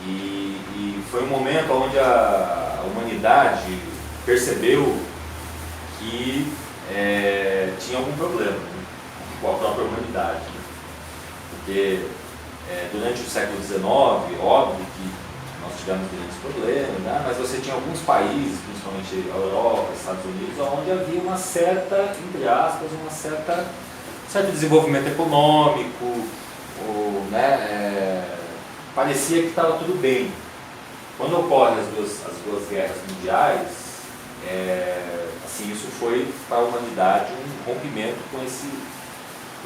E foi um momento onde a humanidade percebeu que tinha algum problema, né, com a própria humanidade. porque durante o século XIX, óbvio que nós tivemos grandes problemas, né? Mas você tinha alguns países, principalmente a Europa, Estados Unidos, onde havia uma certa, entre aspas, certo desenvolvimento econômico, parecia que estava tudo bem. Quando ocorrem as duas guerras mundiais, assim, isso foi para a humanidade um rompimento com esse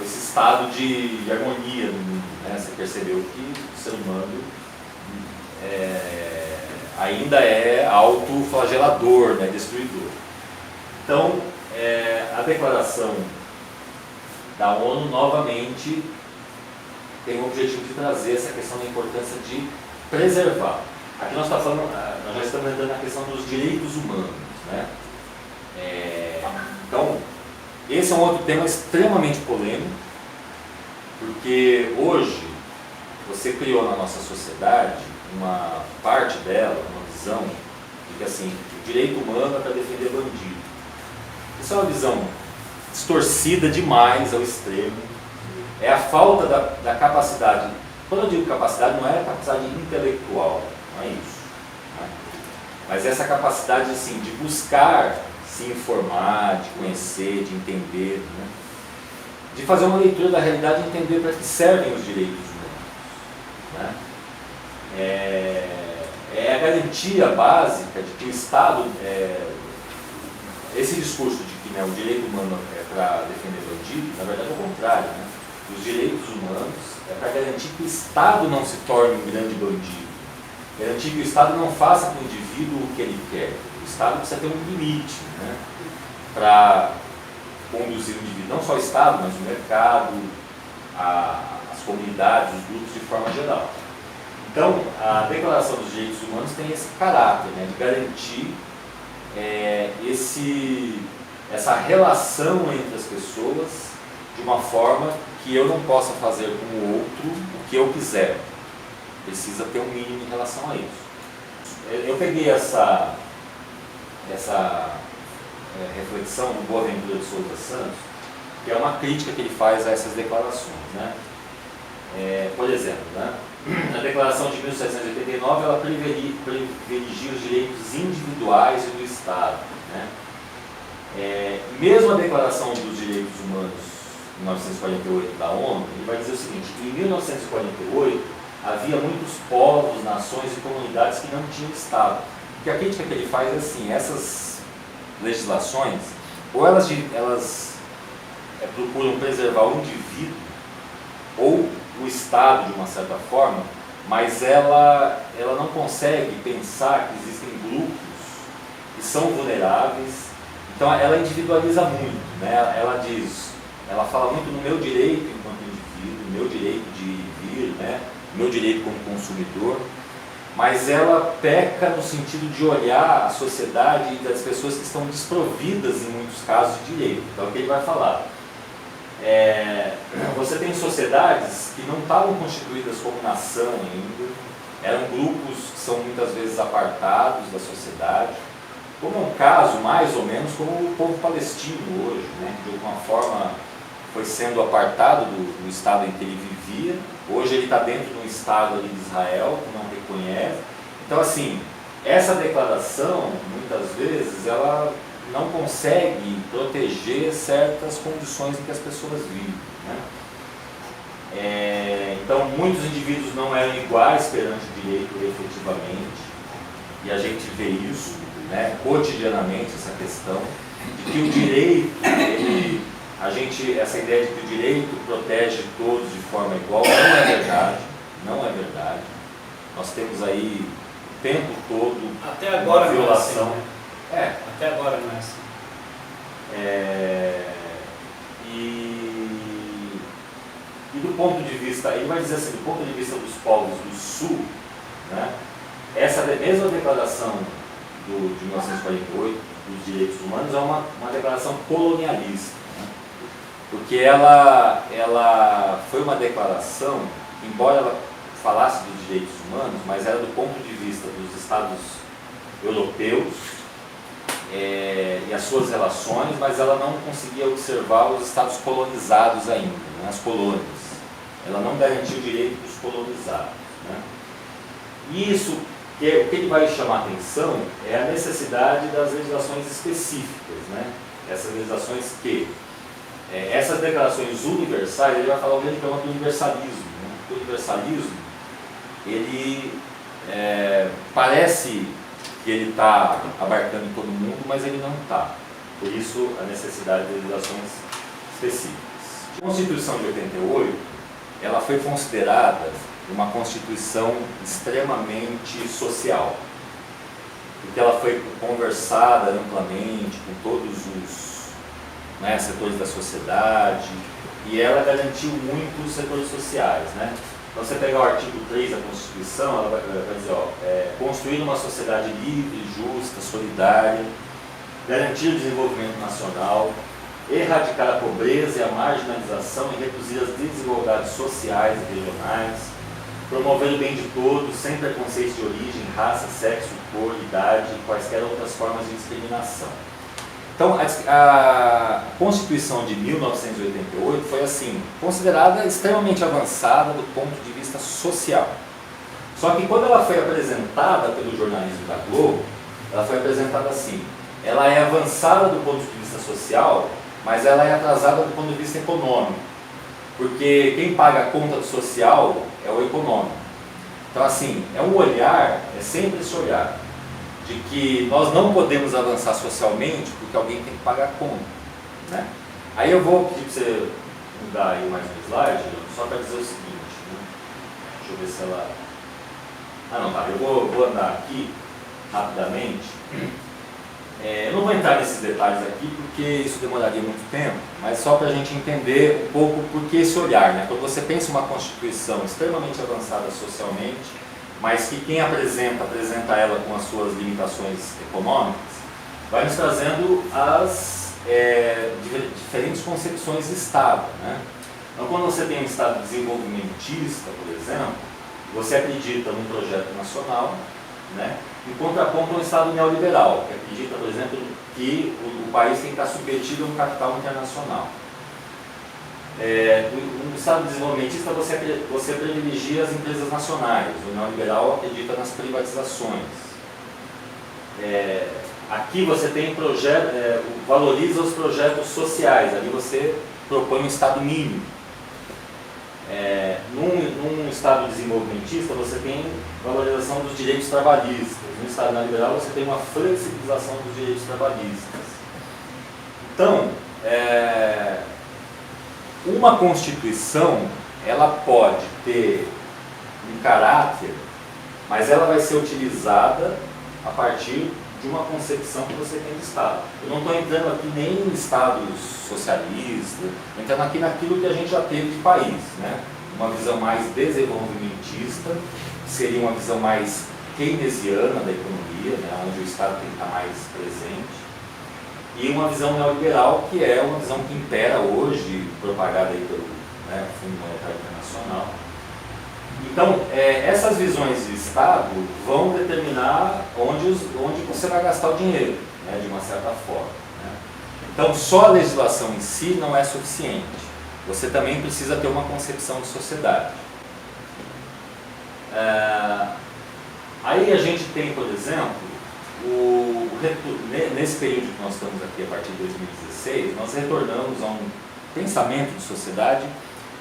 estado de harmonia no mundo, né? Você percebeu que o ser humano ainda é autoflagelador, né? Destruidor. Então, a declaração da ONU novamente tem o objetivo de trazer essa questão da importância de preservar. Aqui nós já estamos entrando na questão dos direitos humanos, né? Então, esse é um outro tema extremamente polêmico, porque hoje você criou na nossa sociedade uma parte dela, uma visão de que assim, o direito humano é para defender bandido. Isso é uma visão distorcida demais ao extremo. É a falta da capacidade. Quando eu digo capacidade, não é a capacidade intelectual, não é isso, né? Mas essa capacidade assim, de buscar se informar, de conhecer, de entender, né? De fazer uma leitura da realidade e entender para que servem os direitos humanos, né? É a garantia básica de que o Estado, esse discurso de que, né, o direito humano é para defender bandido, na verdade é o contrário, né? Os direitos humanos é para garantir que o Estado não se torne um grande bandido, garantir que o Estado não faça com o indivíduo o que ele quer. O Estado precisa ter um limite, né, para conduzir o indivíduo, não só o Estado, mas o mercado, as comunidades, os grupos de forma geral. Então, a Declaração dos Direitos Humanos tem esse caráter, né, de garantir essa relação entre as pessoas de uma forma que eu não possa fazer com o outro o que eu quiser. Precisa ter um mínimo em relação a isso. Eu peguei essa reflexão do Boaventura de Souza Santos, que é uma crítica que ele faz a essas declarações, né? Por exemplo, né, na Declaração de 1789, ela privilegia os direitos individuais e do Estado, né? Mesmo a Declaração dos Direitos Humanos de 1948 da ONU, ele vai dizer o seguinte: em 1948 havia muitos povos, nações e comunidades que não tinham Estado. Porque a crítica que ele faz é assim: essas legislações, ou elas procuram preservar o indivíduo ou o Estado de uma certa forma, mas ela não consegue pensar que existem grupos que são vulneráveis. Então ela individualiza muito, né? Ela fala muito no meu direito enquanto indivíduo, no meu direito de ir e vir, né? No meu direito como consumidor, mas ela peca no sentido de olhar a sociedade e das pessoas que estão desprovidas em muitos casos de direito. Então o que ele vai falar? Você tem sociedades que não estavam constituídas como nação ainda, eram grupos que são muitas vezes apartados da sociedade, como é um caso mais ou menos como o povo palestino hoje, né? De alguma forma foi sendo apartado do Estado em que ele vivia, hoje ele está dentro de um Estado ali de Israel que não reconhece. Então assim, essa declaração muitas vezes ela não consegue proteger certas condições em que as pessoas vivem, né? Então muitos indivíduos não eram iguais perante o direito efetivamente, e a gente vê isso, né, cotidianamente, essa questão de que o direito, essa ideia de que o direito protege todos de forma igual, não é verdade, não é verdade. Nós temos aí o tempo todo até agora uma violação. Não é assim, né? Até agora não é assim. E do ponto de vista, ele vai dizer assim, do ponto de vista dos povos do Sul, né, essa mesma declaração de 1948 dos direitos humanos é uma declaração colonialista, né, porque ela foi uma declaração, embora ela falasse dos direitos humanos, mas era do ponto de vista dos Estados europeus e as suas relações, mas ela não conseguia observar os estados colonizados ainda, né, as colônias. ela não garantia o direito dos colonizados, né? E isso, o que ele vai chamar a atenção é a necessidade das legislações específicas, né? Essas legislações que, essas declarações universais, ele vai falar o que ele chama de universalismo, né? O universalismo, ele parece que ele está abarcando todo mundo, mas ele não está. Por isso, a necessidade de legislações específicas. A Constituição de 88, ela foi considerada uma Constituição extremamente social, porque ela foi conversada amplamente com todos os, né, setores da sociedade, e ela garantiu muito os setores sociais, né? Então, você pegar o artigo 3 da Constituição, ela vai dizer, construir uma sociedade livre, justa, solidária, garantir o desenvolvimento nacional, erradicar a pobreza e a marginalização e reduzir as desigualdades sociais e regionais, promover o bem de todos, sem preconceitos de origem, raça, sexo, cor, idade e quaisquer outras formas de discriminação. Então, a Constituição de 1988 foi, assim, considerada extremamente avançada do ponto de vista social. Só que quando ela foi apresentada pelo jornalismo da Globo, ela foi apresentada assim: ela é avançada do ponto de vista social, mas ela é atrasada do ponto de vista econômico, porque quem paga a conta do social é o econômico. Então, assim, é um olhar, é sempre esse olhar, de que nós não podemos avançar socialmente porque alguém tem que pagar a conta, né? Aí eu vou pedir para você mudar aí mais um slide, só para dizer o seguinte, né? Deixa eu ver se ela... Ah, não, tá, eu vou andar aqui rapidamente. Eu não vou entrar nesses detalhes aqui porque isso demoraria muito tempo, mas só para a gente entender um pouco por que esse olhar, né? Quando você pensa em uma Constituição extremamente avançada socialmente, mas que quem apresenta ela com as suas limitações econômicas, vai nos trazendo as diferentes concepções de Estado, né? Então, quando você tem um Estado desenvolvimentista, por exemplo, você acredita num projeto nacional, né? Em contraponto a um Estado neoliberal, que acredita, por exemplo, que o país tem que estar submetido a um capital internacional. No Estado desenvolvimentista você privilegia as empresas nacionais, o neoliberal acredita nas privatizações. Aqui você tem valoriza os projetos sociais, ali você propõe um Estado mínimo. Num Estado desenvolvimentista você tem valorização dos direitos trabalhistas, no Estado neoliberal você tem uma flexibilização dos direitos trabalhistas. Então, uma Constituição, ela pode ter um caráter, mas ela vai ser utilizada a partir de uma concepção que você tem de Estado. Eu não estou entrando aqui nem em Estados socialistas, estou entrando aqui naquilo que a gente já teve de país, né? Uma visão mais desenvolvimentista, seria uma visão mais keynesiana da economia, né? Onde o Estado tem que estar mais presente. E uma visão neoliberal, que é uma visão que impera hoje, propagada aí pelo, né, Fundo Monetário Internacional. Então, essas visões de Estado vão determinar onde você vai gastar o dinheiro, né, de uma certa forma, né? Então, só a legislação em si não é suficiente. Você também precisa ter uma concepção de sociedade. Aí a gente tem, por exemplo, nesse período que nós estamos aqui, a partir de 2016, nós retornamos a um pensamento de sociedade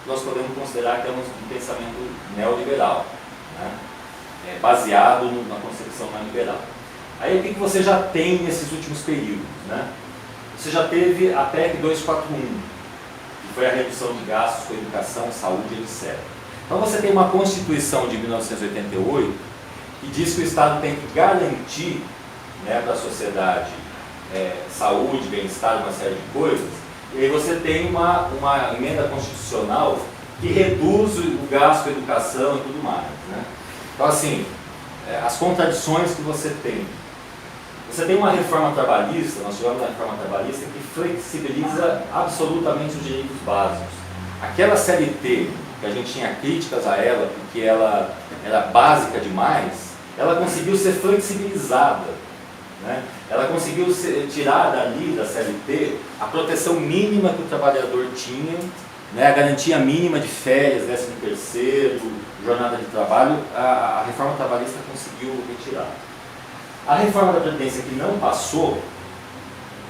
que nós podemos considerar que é um pensamento neoliberal, né? Baseado na concepção neoliberal. Aí o que você já tem nesses últimos períodos, né? Você já teve a PEC 241, que foi a redução de gastos com educação, saúde, etc. Então você tem uma Constituição de 1988 que diz que o Estado tem que garantir, né, para a sociedade saúde, bem-estar, uma série de coisas, e aí você tem uma emenda constitucional que reduz o gasto com educação e tudo mais, né? Então, assim, as contradições que você tem. Você tem uma reforma trabalhista, nós tivemos uma reforma trabalhista que flexibiliza absolutamente os direitos básicos. Aquela CLT, que a gente tinha críticas a ela, porque ela era básica demais, ela conseguiu ser flexibilizada, né? Ela conseguiu tirar dali, da CLT, a proteção mínima que o trabalhador tinha né, a garantia mínima de férias, 13º, jornada de trabalho, a reforma trabalhista conseguiu retirar. A reforma da Previdência que não passou,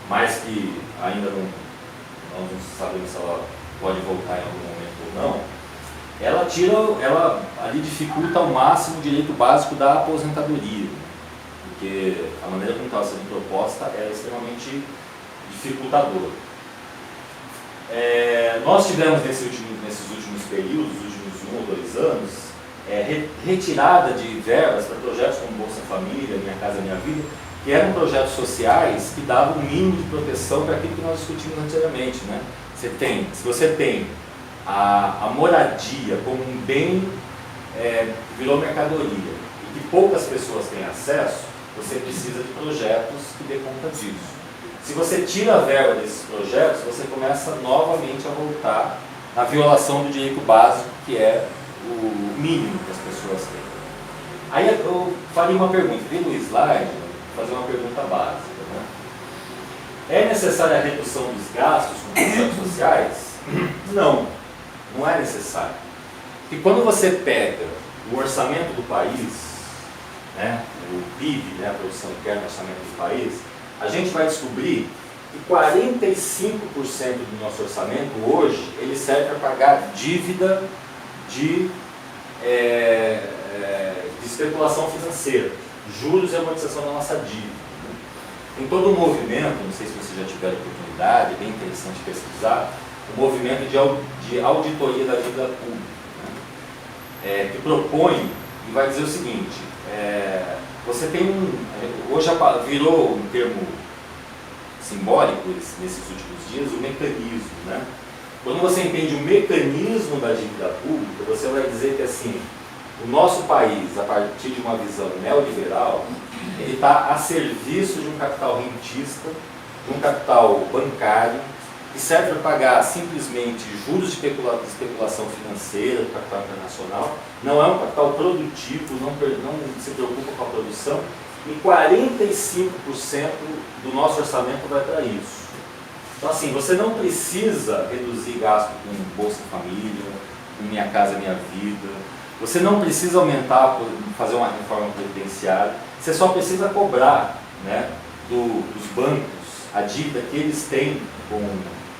mas que ainda não sabemos se ela pode voltar em algum momento ou não, ela ali dificulta ao máximo o direito básico da aposentadoria, porque a maneira como estava sendo proposta era extremamente dificultadora. Nós tivemos nesses últimos períodos, os últimos 1 ou 2 anos, retirada de verbas para projetos como Bolsa Família, Minha Casa Minha Vida, que eram projetos sociais que davam um mínimo de proteção para aquilo que nós discutimos anteriormente, né? Se você tem a moradia como um bem, virou mercadoria, e que poucas pessoas têm acesso, você precisa de projetos que dê conta disso. Se você tira a verba desses projetos, você começa novamente a voltar à violação do direito básico, que é o mínimo que as pessoas têm. Aí eu faria uma pergunta, vi no slide, fazer uma pergunta básica, né? É necessária a redução dos gastos com projetos sociais? Não, não é necessário. Porque quando você pega o orçamento do país, né, o PIB, né, a produção interna, o orçamento do país, a gente vai descobrir que 45% do nosso orçamento hoje, ele serve para pagar dívida de especulação financeira, juros e amortização da nossa dívida. Tem todo um movimento, não sei se vocês já tiveram oportunidade, é bem interessante pesquisar, o movimento de auditoria da dívida pública, né, que propõe e vai dizer o seguinte, você tem hoje virou um termo simbólico nesses últimos dias, o mecanismo, né? Quando você entende o mecanismo da dívida pública, você vai dizer que assim, o nosso país, a partir de uma visão neoliberal, ele está a serviço de um capital rentista, de um capital bancário, que serve para pagar simplesmente juros de especulação financeira do capital internacional, não é um capital produtivo, não se preocupa com a produção, e 45% do nosso orçamento vai para isso. Então assim, você não precisa reduzir gasto com Bolsa Família, com Minha Casa Minha Vida, você não precisa aumentar, fazer uma reforma previdenciária, você só precisa cobrar, né, dos bancos a dívida que eles têm com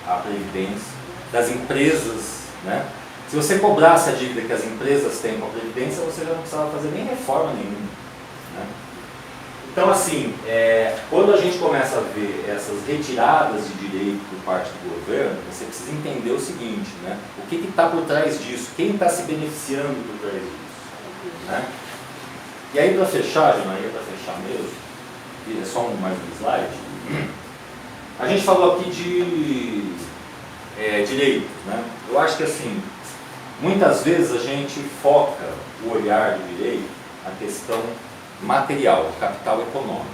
a Previdência, das empresas, né? Se você cobrasse a dívida que as empresas têm com a Previdência, você já não precisava fazer nem reforma nenhuma, né? Então, assim, quando a gente começa a ver essas retiradas de direito por parte do governo, você precisa entender o seguinte, né? O que está por trás disso? Quem está se beneficiando por trás disso? Né? E aí, para fechar, Janaína, para fechar mesmo, e é só mais um slide, a gente falou aqui de direitos, né? Eu acho que, assim, muitas vezes a gente foca o olhar do direito na questão material, o capital econômico.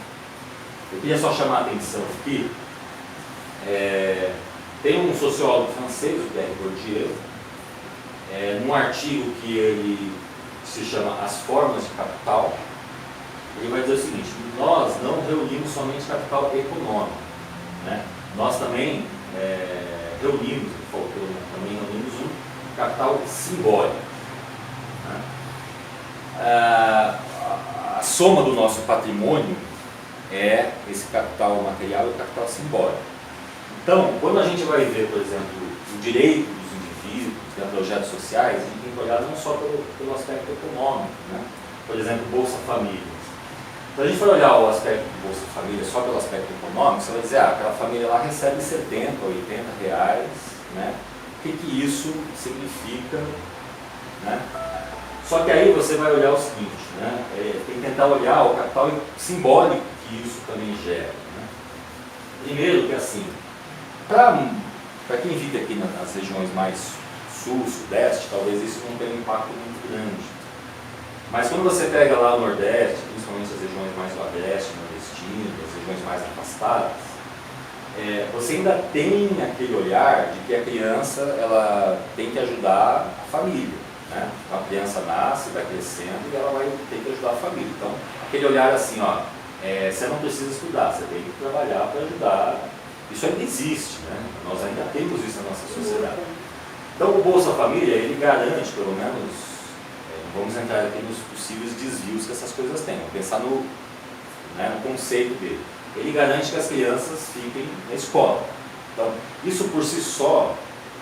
Eu queria só chamar a atenção aqui, tem um sociólogo francês, o Pierre Bourdieu, num artigo que ele se chama As Formas de Capital, ele vai dizer o seguinte, nós não reunimos somente capital econômico, né? Nós também reunimos um capital simbólico, né? A soma do nosso patrimônio é esse capital material e o capital simbólico. Então, quando a gente vai ver, por exemplo, o direito dos indivíduos, né, projetos sociais, a gente tem que olhar não só pelo aspecto econômico, né? Por exemplo, Bolsa Família. Se a gente for olhar o aspecto do Bolsa Família só pelo aspecto econômico, você vai dizer, aquela família lá recebe 70, 80 reais, né? O que isso significa, né? Só que aí você vai olhar o seguinte, né? Tem que tentar olhar o capital simbólico que isso também gera, né? Primeiro que assim, para quem vive aqui nas regiões mais sul, sudeste, talvez isso não tenha um impacto muito grande. Mas quando você pega lá o Nordeste, principalmente as regiões mais do Agreste, nordestino, as regiões mais afastadas, você ainda tem aquele olhar de que a criança ela tem que ajudar a família, né? A criança nasce, vai crescendo e ela vai ter que ajudar a família. Então, aquele olhar assim, ó, você não precisa estudar, você tem que trabalhar para ajudar. Isso ainda existe, né? Nós ainda temos isso na nossa sociedade. Então o Bolsa Família, ele garante, pelo menos, vamos entrar aqui nos possíveis desvios que essas coisas têm, vamos pensar no conceito dele. Ele garante que as crianças fiquem na escola. Então, isso por si só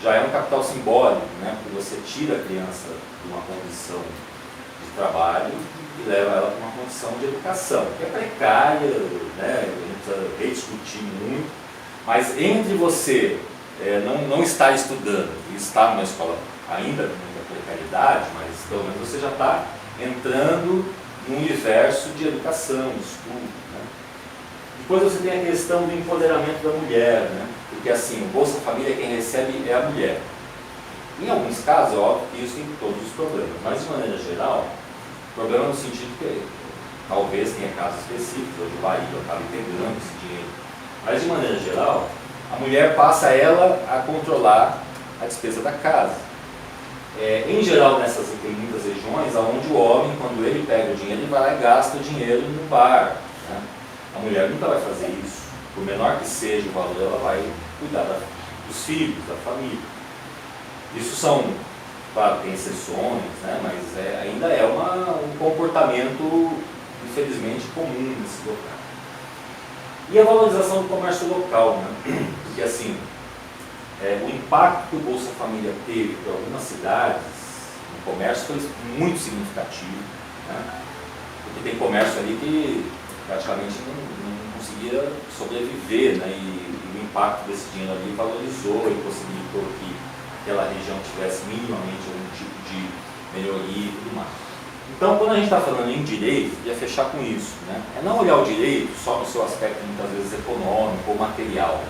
já é um capital simbólico, né? Porque você tira a criança de uma condição de trabalho e leva ela para uma condição de educação, que é precária, né? A gente precisa rediscutir muito, mas entre você não estar estudando e estar numa escola ainda com muita precariedade, mas pelo menos você já está entrando no universo de educação, de estudo, né? Depois você tem a questão do empoderamento da mulher, né? Porque assim, o Bolsa Família quem recebe é a mulher. Em alguns casos, é óbvio que isso tem todos os problemas, mas de maneira geral, problema no sentido que talvez tenha casos específicos, onde o marido acaba pegando esse dinheiro, mas de maneira geral, a mulher passa ela a controlar a despesa da casa. Em geral, tem muitas regiões onde o homem, quando ele pega o dinheiro, ele vai lá e gasta o dinheiro no bar, né? A mulher nunca vai fazer isso. Por menor que seja o valor, ela vai cuidar dos filhos, da família. Isso são, claro, tem exceções, né? Mas ainda é um comportamento, infelizmente, comum nesse local. E a valorização do comércio local, né? Porque assim, o impacto que o Bolsa Família teve para algumas cidades no comércio foi muito significativo, né? Porque tem comércio ali que praticamente não conseguia sobreviver, né? E o impacto desse dinheiro ali valorizou e possibilitou que aquela região tivesse minimamente algum tipo de melhoria e tudo mais. Então, quando a gente está falando em direito, ia fechar com isso, né? É não olhar o direito só no seu aspecto muitas vezes econômico ou material, né?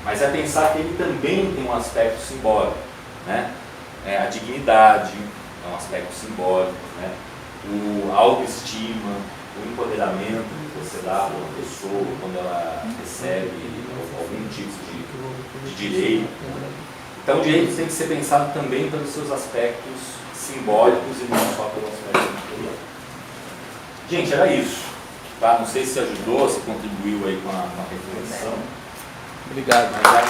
Mas é pensar que ele também tem um aspecto simbólico, né? A dignidade é um aspecto simbólico, né? A autoestima, o empoderamento que você dá para uma pessoa quando ela recebe algum tipo de direito. Então o direito tem que ser pensado também pelos seus aspectos simbólicos e não só pelo aspecto material. Gente, era isso. Tá? Não sei se ajudou, se contribuiu aí com a reflexão. Obrigado. Mas